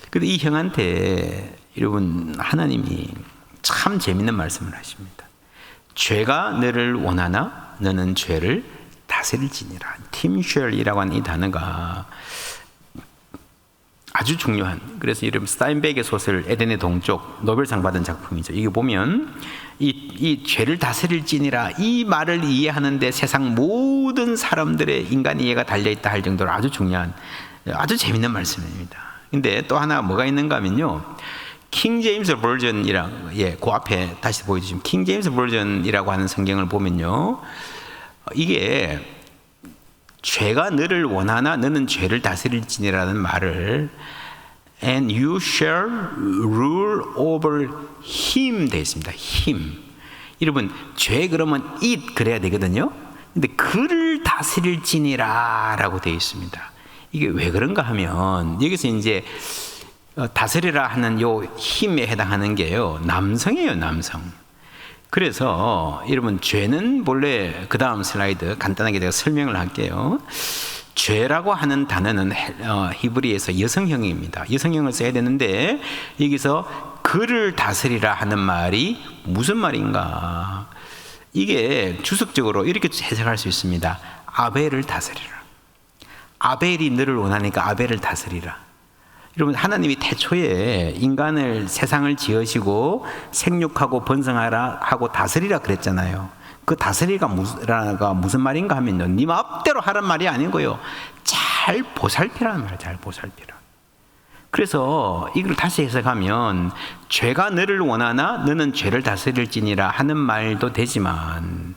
근데 이 형한테 여러분 하나님이 참 재밌는 말씀을 하십니다. 죄가 너를 원하나 너는 죄를 다스릴지니라. 팀쉘이라고 하는 이 단어가 아주 중요한, 그래서 이름 스타인백의 소설 에덴의 동쪽 노벨상 받은 작품이죠. 이게 보면 이 죄를 다스릴지니라 이 말을 이해하는데 세상 모든 사람들의 인간 이해가 달려있다 할 정도로 아주 중요한 아주 재밌는 말씀입니다. 근데 또 하나 뭐가 있는가 하면요, 킹 제임스 버전이라고, 그 앞에 다시 보여주시면 킹 제임스 버전이라고 하는 성경을 보면요, 이게 죄가 너를 원하나 너는 죄를 다스릴지니라는 말을 and you shall rule over him 되어 있습니다. him. 여러분, 죄 그러면 it 그래야 되거든요. 근데 그를 다스릴지니라 라고 되어 있습니다. 이게 왜 그런가 하면 여기서 이제 다스리라 하는 요 힘에 해당하는 게요, 남성이에요, 남성. 그래서 여러분, 죄는 본래, 그 다음 슬라이드 간단하게 제가 설명을 할게요. 죄라고 하는 단어는 히브리에서 여성형입니다. 여성형을 써야 되는데 여기서 그를 다스리라 하는 말이 무슨 말인가? 이게 주석적으로 이렇게 해석할 수 있습니다. 아벨을 다스리라. 아벨이 너를 원하니까 아벨을 다스리라. 여러분, 하나님이 태초에 인간을, 세상을 지으시고 생육하고 번성하라 하고 다스리라 그랬잖아요. 그 다스리가 무슨 말인가 하면요, 네 마음대로 하란 말이 아니고요, 잘 보살피라는 말이에요. 잘 보살피라. 그래서 이걸 다시 해석하면 죄가 너를 원하나 너는 죄를 다스릴지니라 하는 말도 되지만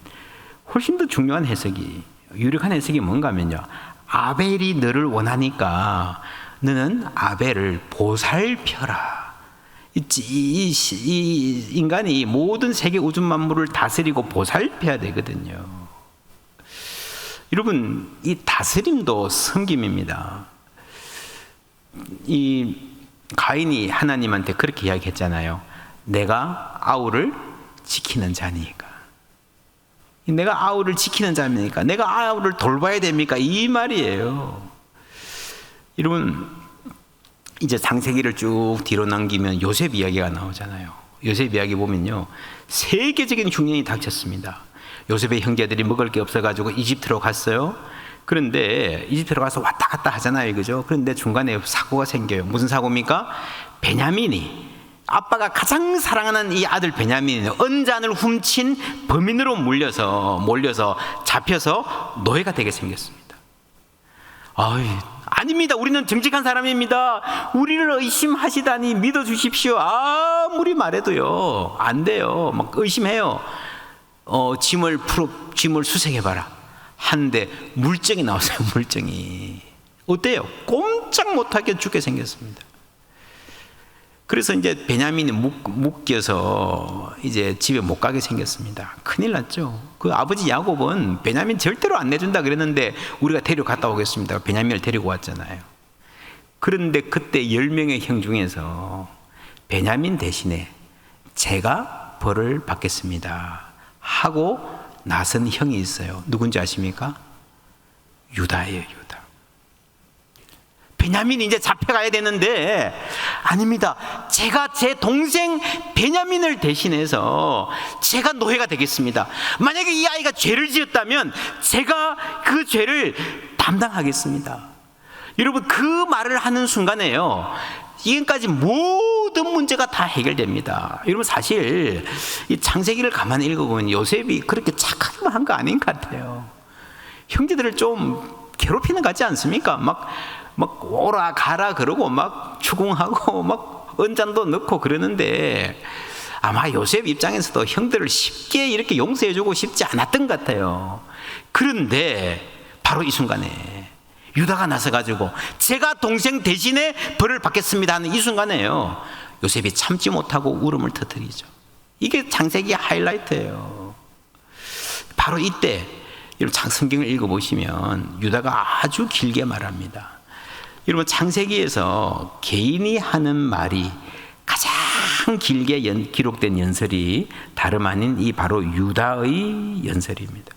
훨씬 더 중요한 해석이, 유력한 해석이 뭔가 하면요, 아벨이 너를 원하니까 너는 아벨을 보살펴라. 이 인간이 모든 세계 우주 만물을 다스리고 보살펴야 되거든요. 여러분, 이 다스림도 섬김입니다. 이 가인이 하나님한테 그렇게 이야기했잖아요. 내가 아우를 지키는 자니까. 내가 아우를 지키는 자입니까? 내가 아우를 돌봐야 됩니까? 이 말이에요. 여러분, 이제 창세기를 쭉 뒤로 남기면 요셉 이야기가 나오잖아요. 요셉 이야기 보면요, 세계적인 흉년이 닥쳤습니다. 요셉의 형제들이 먹을 게 없어가지고 이집트로 갔어요. 그런데 이집트로 가서 왔다 갔다 하잖아요, 그죠? 그런데 중간에 사고가 생겨요. 무슨 사고입니까? 베냐민이, 아빠가 가장 사랑하는 이 아들 베냐민이 언잔을 훔친 범인으로 몰려서 잡혀서 노예가 되게 생겼습니다. 아닙니다. 우리는 정직한 사람입니다. 우리를 의심하시다니 믿어주십시오. 아무리 말해도요, 안 돼요. 막 의심해요. 짐을 수색해봐라. 하는데 물증이 나왔어요. 물증이. 어때요? 꼼짝 못하게 죽게 생겼습니다. 그래서 이제 베냐민이 묶여서 이제 집에 못 가게 생겼습니다. 큰일 났죠. 그 아버지 야곱은 베냐민 절대로 안 내준다 그랬는데 우리가 데려갔다 오겠습니다. 베냐민을 데리고 왔잖아요. 그런데 그때 10명의 형 중에서 베냐민 대신에 제가 벌을 받겠습니다 하고 나선 형이 있어요. 누군지 아십니까? 유다예요, 유다. 베냐민이 이제 잡혀가야 되는데, 아닙니다. 제가 제 동생 베냐민을 대신해서 제가 노예가 되겠습니다. 만약에 이 아이가 죄를 지었다면 제가 그 죄를 담당하겠습니다. 여러분, 그 말을 하는 순간에요, 지금까지 모든 문제가 다 해결됩니다. 여러분, 사실 이 창세기를 가만히 읽어보면 요셉이 그렇게 착하기만 한 거 아닌 것 같아요. 형제들을 좀 괴롭히는 것 같지 않습니까? 막 오라 가라 그러고 막 추궁하고 막 언잔도 넣고 그러는데, 아마 요셉 입장에서도 형들을 쉽게 이렇게 용서해주고 싶지 않았던 것 같아요. 그런데 바로 이 순간에 유다가 나서가지고 제가 동생 대신에 벌을 받겠습니다 하는 이 순간에요, 요셉이 참지 못하고 울음을 터뜨리죠. 이게 창세기 하이라이트예요. 바로 이때 여러분, 성경을 읽어보시면 유다가 아주 길게 말합니다. 여러분, 창세기에서 개인이 하는 말이 가장 길게 기록된 연설이 다름 아닌 이 바로 유다의 연설입니다.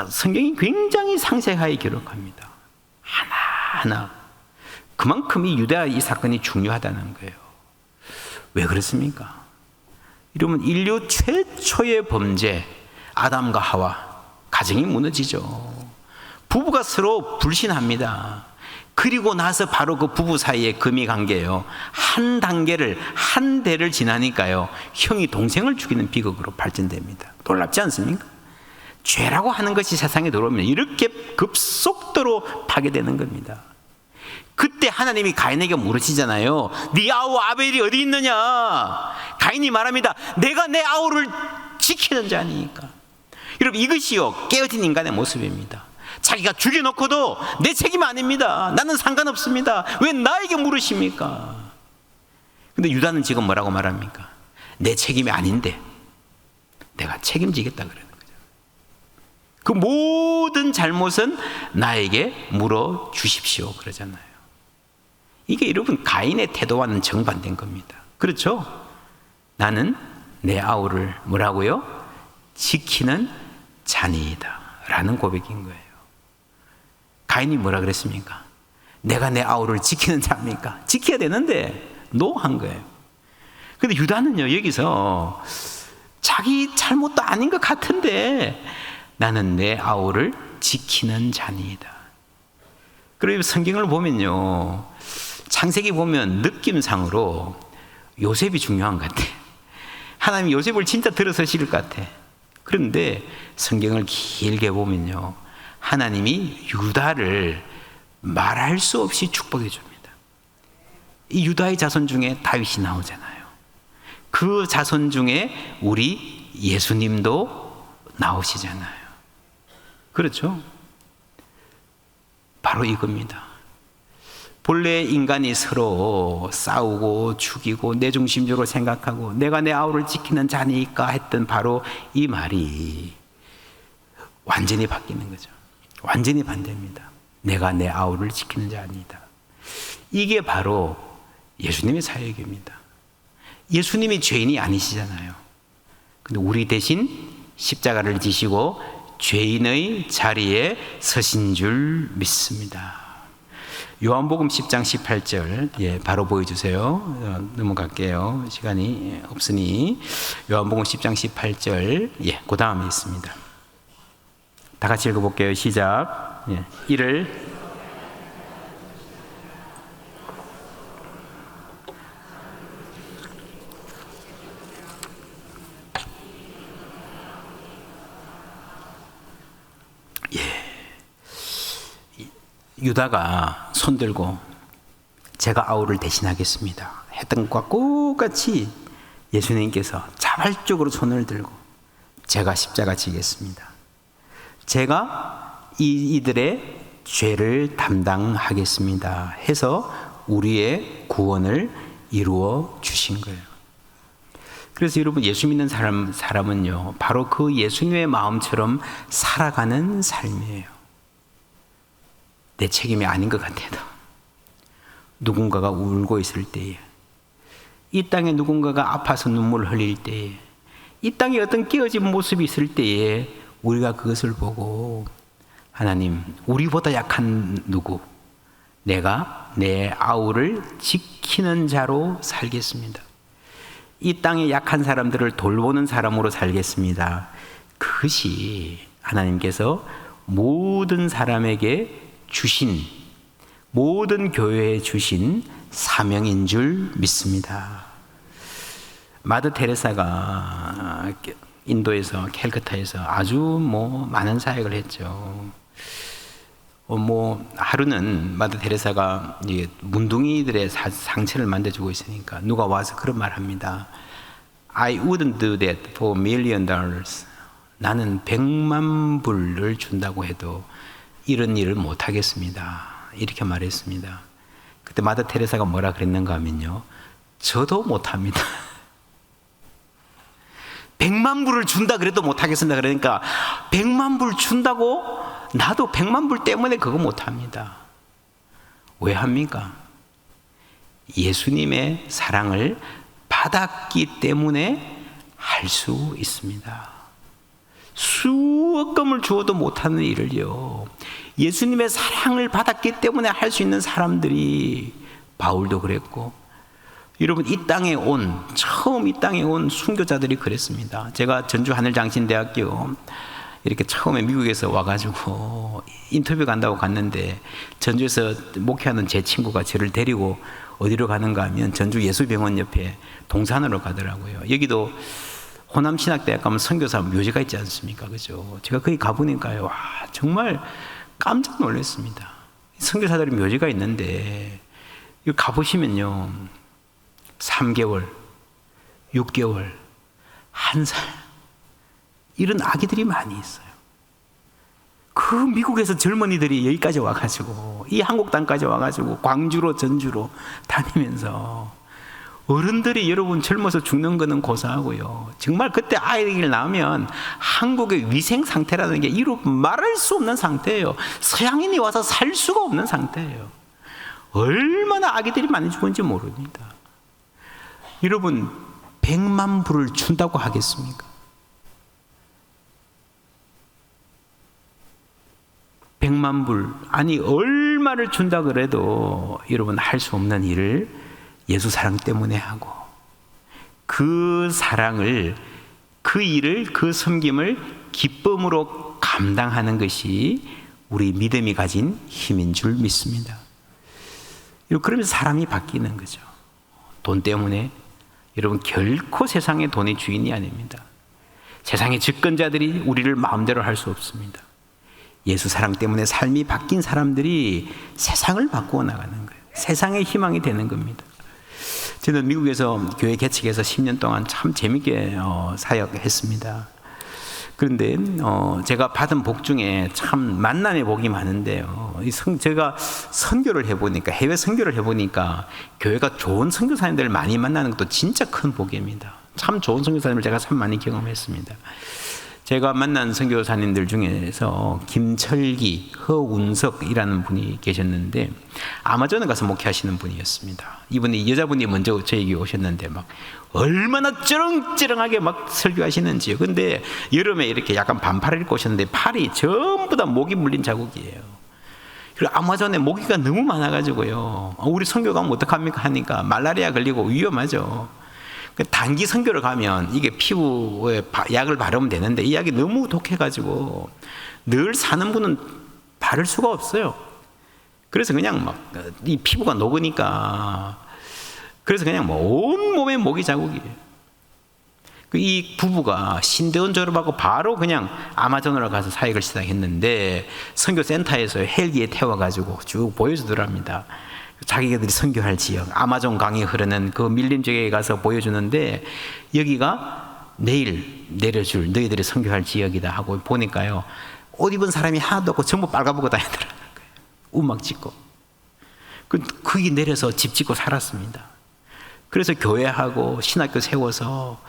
성경이 굉장히 상세하게 기록합니다. 하나하나. 그만큼 이 유다 이 사건이 중요하다는 거예요. 왜 그렇습니까? 여러분, 인류 최초의 범죄, 아담과 하와, 가정이 무너지죠. 부부가 서로 불신합니다. 그리고 나서 바로 그 부부 사이의 금이 관계예요. 한 단계를, 한 대를 지나니까요, 형이 동생을 죽이는 비극으로 발전됩니다. 놀랍지 않습니까? 죄라고 하는 것이 세상에 들어오면 이렇게 급속도로 파괴되는 겁니다. 그때 하나님이 가인에게 물으시잖아요. 네 아우 아벨이 어디 있느냐? 가인이 말합니다. 내가 내 아우를 지키는 자니까. 여러분, 이것이요, 깨어진 인간의 모습입니다. 자기가 죽여놓고도 내 책임 아닙니다. 나는 상관없습니다. 왜 나에게 물으십니까? 근데 유다는 지금 뭐라고 말합니까? 내 책임이 아닌데 내가 책임지겠다 그러는 거죠. 그 모든 잘못은 나에게 물어 주십시오 그러잖아요. 이게 여러분, 가인의 태도와는 정반대인 겁니다. 그렇죠? 나는 내 아우를 뭐라고요? 지키는 자니이다 라는 고백인 거예요. 가인이 뭐라 그랬습니까? 내가 내 아우를 지키는 자입니까? 지켜야 되는데 노 한 거예요. 근데 유다는요, 여기서 자기 잘못도 아닌 것 같은데 나는 내 아우를 지키는 자니이다. 그리고 성경을 보면요, 창세기 보면 느낌상으로 요셉이 중요한 것 같아. 하나님 요셉을 진짜 들어서실 것 같아. 그런데 성경을 길게 보면요, 하나님이 유다를 말할 수 없이 축복해 줍니다. 이 유다의 자손 중에 다윗이 나오잖아요. 그 자손 중에 우리 예수님도 나오시잖아요. 그렇죠? 바로 이겁니다. 본래 인간이 서로 싸우고 죽이고 내 중심적으로 생각하고 내가 내 아우를 지키는 자니까 했던 바로 이 말이 완전히 바뀌는 거죠. 완전히 반대입니다. 내가 내 아우를 지키는 자 아니다. 이게 바로 예수님의 사역입니다. 예수님이 죄인이 아니시잖아요. 근데 우리 대신 십자가를 지시고 죄인의 자리에 서신 줄 믿습니다. 요한복음 10장 18절, 바로 보여주세요. 넘어갈게요. 시간이 없으니. 요한복음 10장 18절, 그 다음에 있습니다. 다 같이 읽어볼게요. 시작. 이를 유다가 손들고 제가 아우를 대신하겠습니다 했던 것과 똑같이 예수님께서 자발적으로 손을 들고 제가 십자가 지겠습니다. 제가 이들의 죄를 담당하겠습니다 해서 우리의 구원을 이루어 주신 거예요. 그래서 여러분, 예수 믿는 사람은요, 바로 그 예수님의 마음처럼 살아가는 삶이에요. 내 책임이 아닌 것 같아도 누군가가 울고 있을 때에, 이 땅에 누군가가 아파서 눈물을 흘릴 때에, 이 땅에 어떤 깨어진 모습이 있을 때에 우리가 그것을 보고 하나님, 우리보다 약한 누구, 내가 내 아우를 지키는 자로 살겠습니다. 이 땅에 약한 사람들을 돌보는 사람으로 살겠습니다. 그것이 하나님께서 모든 사람에게 주신, 모든 교회에 주신 사명인 줄 믿습니다. 마더 테레사가 인도에서 캘커타에서 아주 많은 사역을 했죠. 하루는 마더 테레사가 문둥이들의 상처를 만져주고 있으니까 누가 와서 그런 말 합니다. I wouldn't do that for $1,000,000. 나는 100만 불을 준다고 해도 이런 일을 못 하겠습니다. 이렇게 말했습니다. 그때 마더 테레사가 뭐라 그랬는가 하면요, 저도 못 합니다. 100만 불을 준다 그래도 못 하겠습니다. 그러니까 100만 불 준다고 나도 100만 불 때문에 그거 못 합니다. 왜 합니까? 예수님의 사랑을 받았기 때문에 할 수 있습니다. 수억 금을 주어도 못하는 일을요, 예수님의 사랑을 받았기 때문에 할 수 있는 사람들이, 바울도 그랬고, 여러분, 처음 이 땅에 온 순교자들이 그랬습니다. 제가 전주 하늘장신대학교 이렇게 처음에 미국에서 와가지고 인터뷰 간다고 갔는데, 전주에서 목회하는 제 친구가 저를 데리고 어디로 가는가 하면 전주 예수병원 옆에 동산으로 가더라고요. 여기도 호남신학대학 가면 선교사 묘지가 있지 않습니까? 그죠? 제가 거기 가보니까요, 와, 정말 깜짝 놀랐습니다. 선교사들이 묘지가 있는데, 여기 가보시면요, 3개월, 6개월, 1살, 이런 아기들이 많이 있어요. 그 미국에서 젊은이들이 여기까지 와가지고, 이 한국 땅까지 와가지고 광주로 전주로 다니면서, 어른들이 여러분 젊어서 죽는 거는 고사하고요, 정말 그때 아이를 낳으면 한국의 위생 상태라는 게 이루 말할 수 없는 상태예요. 서양인이 와서 살 수가 없는 상태예요. 얼마나 아기들이 많이 죽은지 모릅니다. 여러분, 100만 불을 준다고 하겠습니까? 100만 불, 아니 얼마를 준다 그래도 여러분 할 수 없는 일을 예수 사랑 때문에 하고, 그 사랑을, 그 일을, 그 섬김을 기쁨으로 감당하는 것이 우리 믿음이 가진 힘인 줄 믿습니다. 그러면서 사람이 바뀌는 거죠. 돈 때문에 여러분 결코 세상의 돈이 주인이 아닙니다. 세상의 집권자들이 우리를 마음대로 할 수 없습니다. 예수 사랑 때문에 삶이 바뀐 사람들이 세상을 바꾸어 나가는 거예요. 세상의 희망이 되는 겁니다. 저는 미국에서 교회 개척해서 10년 동안 참 재밌게 사역했습니다. 그런데 제가 받은 복 중에 참 만남의 복이 많은데요, 제가 선교를 해보니까, 해외 선교를 해보니까 교회가 좋은 선교사님들을 많이 만나는 것도 진짜 큰 복입니다. 참 좋은 선교사님을 제가 참 많이 경험했습니다. 제가 만난 선교사님들 중에서 김철기, 허운석이라는 분이 계셨는데, 아마존에 가서 목회하시는 분이었습니다. 이분이, 여자분이 먼저 저에게 오셨는데 막 얼마나 쩌렁쩌렁하게 막 설교하시는지요. 근데 여름에 이렇게 약간 반팔을 입고 오셨는데 팔이 전부 다 모기 물린 자국이에요. 그리고 아마존에 모기가 너무 많아가지고요, 우리 선교 가면 어떡합니까 하니까 말라리아 걸리고 위험하죠. 단기 선교를 가면 이게 피부에 약을 바르면 되는데, 이 약이 너무 독해가지고 늘 사는 분은 바를 수가 없어요. 그래서 그냥 막 이 피부가 녹으니까, 그래서 그냥 온 몸에 모기 자국이에요. 이 부부가 신대원 졸업하고 바로 그냥 아마존으로 가서 사역을 시작했는데, 선교센터에서 헬기에 태워가지고 쭉 보여주더랍니다. 자기들이 선교할 지역, 아마존 강이 흐르는 그 밀림 지역에 가서 보여주는데, 여기가 내일 내려줄 너희들이 선교할 지역이다 하고 보니까요, 옷 입은 사람이 하나도 없고 전부 빨가벗고 다니더라고요. 우막 짓고. 거기 내려서 집 짓고 살았습니다. 그래서 교회하고 신학교 세워서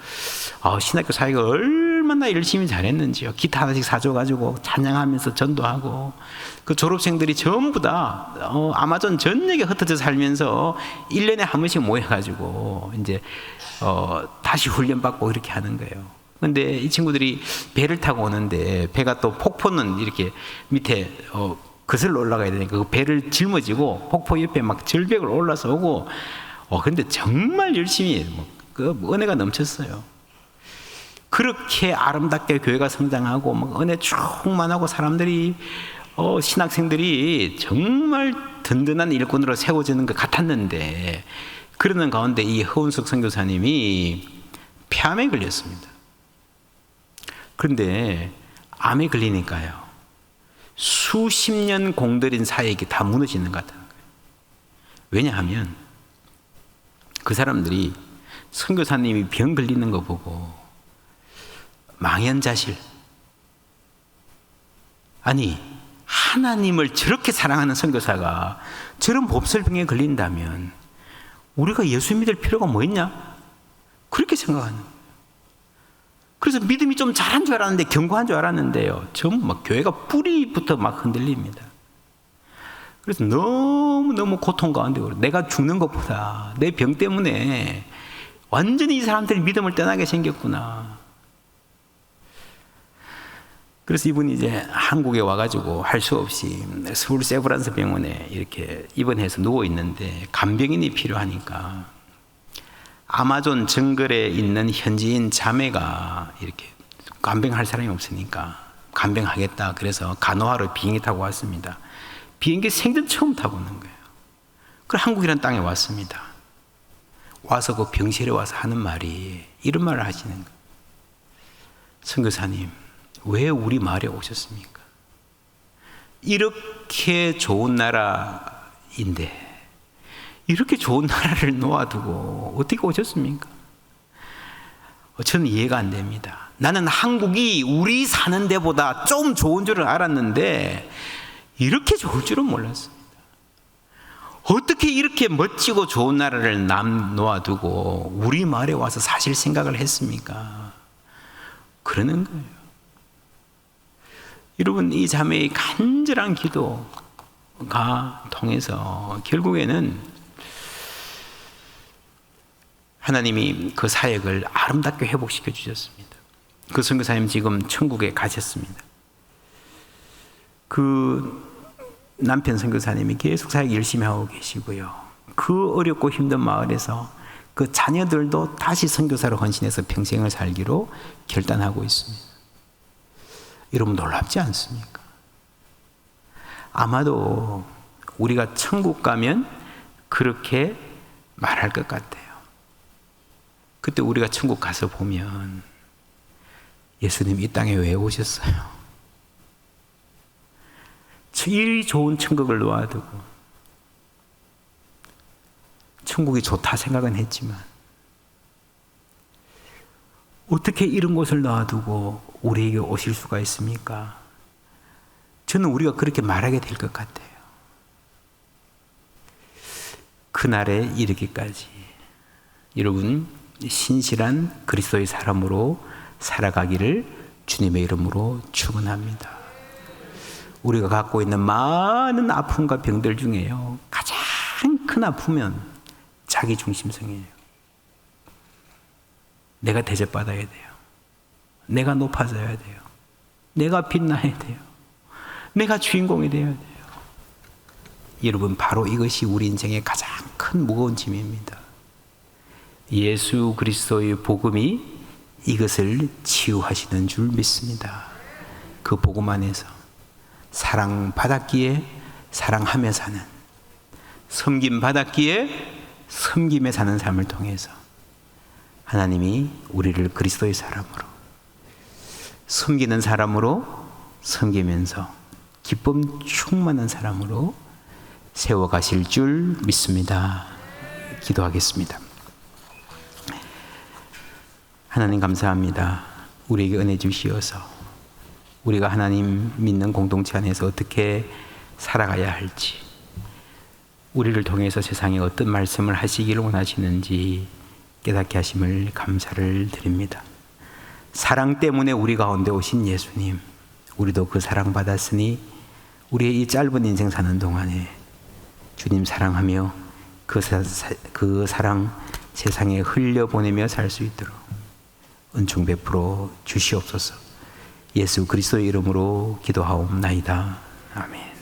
신학교 사역을 얼마나 열심히 잘했는지요. 기타 하나씩 사줘가지고 찬양하면서 전도하고, 그 졸업생들이 전부 다 아마존 전역에 흩어져 살면서 1년에 한 번씩 모여가지고 이제 다시 훈련받고 이렇게 하는 거예요. 근데 이 친구들이 배를 타고 오는데, 배가 또 폭포는 이렇게 밑에 거슬러 올라가야 되니까 그 배를 짊어지고 폭포 옆에 막 절벽을 올라서 오고, 근데 정말 열심히 그 은혜가 넘쳤어요. 그렇게 아름답게 교회가 성장하고 막 은혜 충만하고 사람들이 신학생들이 정말 든든한 일꾼으로 세워지는 것 같았는데, 그러는 가운데 이 허운석 선교사님이 폐암에 걸렸습니다. 그런데 암에 걸리니까요, 수십 년 공들인 사역이 다 무너지는 것 같아요. 왜냐하면 그 사람들이 선교사님이 병 걸리는 거 보고 망연자실, 아니 하나님을 저렇게 사랑하는 선교사가 저런 몹쓸병에 걸린다면 우리가 예수 믿을 필요가 뭐 있냐? 그렇게 생각하는 거예요. 그래서 믿음이 좀 잘한 줄 알았는데, 견고한 줄 알았는데요, 전부 막 교회가 뿌리부터 막 흔들립니다. 그래서 너무너무 고통 가운데, 내가 죽는 것보다 내 병 때문에 완전히 이 사람들이 믿음을 떠나게 생겼구나. 그래서 이분이 이제 한국에 와가지고 할 수 없이 서울 세브란스 병원에 이렇게 입원해서 누워 있는데 간병인이 필요하니까 아마존 정글에 있는 현지인 자매가 이렇게 간병할 사람이 없으니까 간병하겠다. 그래서 간호하러 비행기 타고 왔습니다. 비행기 생전 처음 타보는 거예요. 그래서 한국이라는 땅에 왔습니다. 와서 그 병실에 와서 하는 말이 이런 말을 하시는 거예요. 선교사님, 왜 우리 마을에 오셨습니까? 이렇게 좋은 나라인데 이렇게 좋은 나라를 놓아두고 어떻게 오셨습니까? 저는 이해가 안 됩니다. 나는 한국이 우리 사는 데보다 좀 좋은 줄을 알았는데 이렇게 좋을 줄은 몰랐습니다. 어떻게 이렇게 멋지고 좋은 나라를 놓아두고 우리 마을에 와서 사실 생각을 했습니까? 그러는 거예요. 여러분, 이 자매의 간절한 기도가 통해서 결국에는 하나님이 그 사역을 아름답게 회복시켜 주셨습니다. 그 선교사님 지금 천국에 가셨습니다. 그 남편 선교사님이 계속 사역 열심히 하고 계시고요. 그 어렵고 힘든 마을에서 그 자녀들도 다시 선교사로 헌신해서 평생을 살기로 결단하고 있습니다. 여러분, 놀랍지 않습니까? 아마도 우리가 천국 가면 그렇게 말할 것 같아요. 그때 우리가 천국 가서 보면 예수님 이 땅에 왜 오셨어요? 이 좋은 천국을 놓아두고, 천국이 좋다 생각은 했지만 어떻게 이런 곳을 놔두고 우리에게 오실 수가 있습니까? 저는 우리가 그렇게 말하게 될 것 같아요. 그날에 이르기까지 여러분, 신실한 그리스도의 사람으로 살아가기를 주님의 이름으로 축원합니다. 우리가 갖고 있는 많은 아픔과 병들 중에요, 가장 큰 아픔은 자기 중심성이에요. 내가 대접받아야 돼요. 내가 높아져야 돼요. 내가 빛나야 돼요. 내가 주인공이 되어야 돼요. 여러분, 바로 이것이 우리 인생의 가장 큰 무거운 짐입니다. 예수 그리스도의 복음이 이것을 치유하시는 줄 믿습니다. 그 복음 안에서 사랑받았기에 사랑하며 사는, 섬김받았기에 섬김에 사는 삶을 통해서 하나님이 우리를 그리스도의 사람으로, 섬기는 사람으로, 섬기면서 기쁨 충만한 사람으로 세워가실 줄 믿습니다. 기도하겠습니다. 하나님 감사합니다. 우리에게 은혜 주시어서 우리가 하나님 믿는 공동체 안에서 어떻게 살아가야 할지, 우리를 통해서 세상에 어떤 말씀을 하시기를 원하시는지 깨닫게 하심을 감사를 드립니다. 사랑 때문에 우리 가운데 오신 예수님, 우리도 그 사랑 받았으니 우리의 이 짧은 인생 사는 동안에 주님 사랑하며 그 사랑 세상에 흘려보내며 살 수 있도록 은총 베풀어 주시옵소서. 예수 그리스도의 이름으로 기도하옵나이다. 아멘.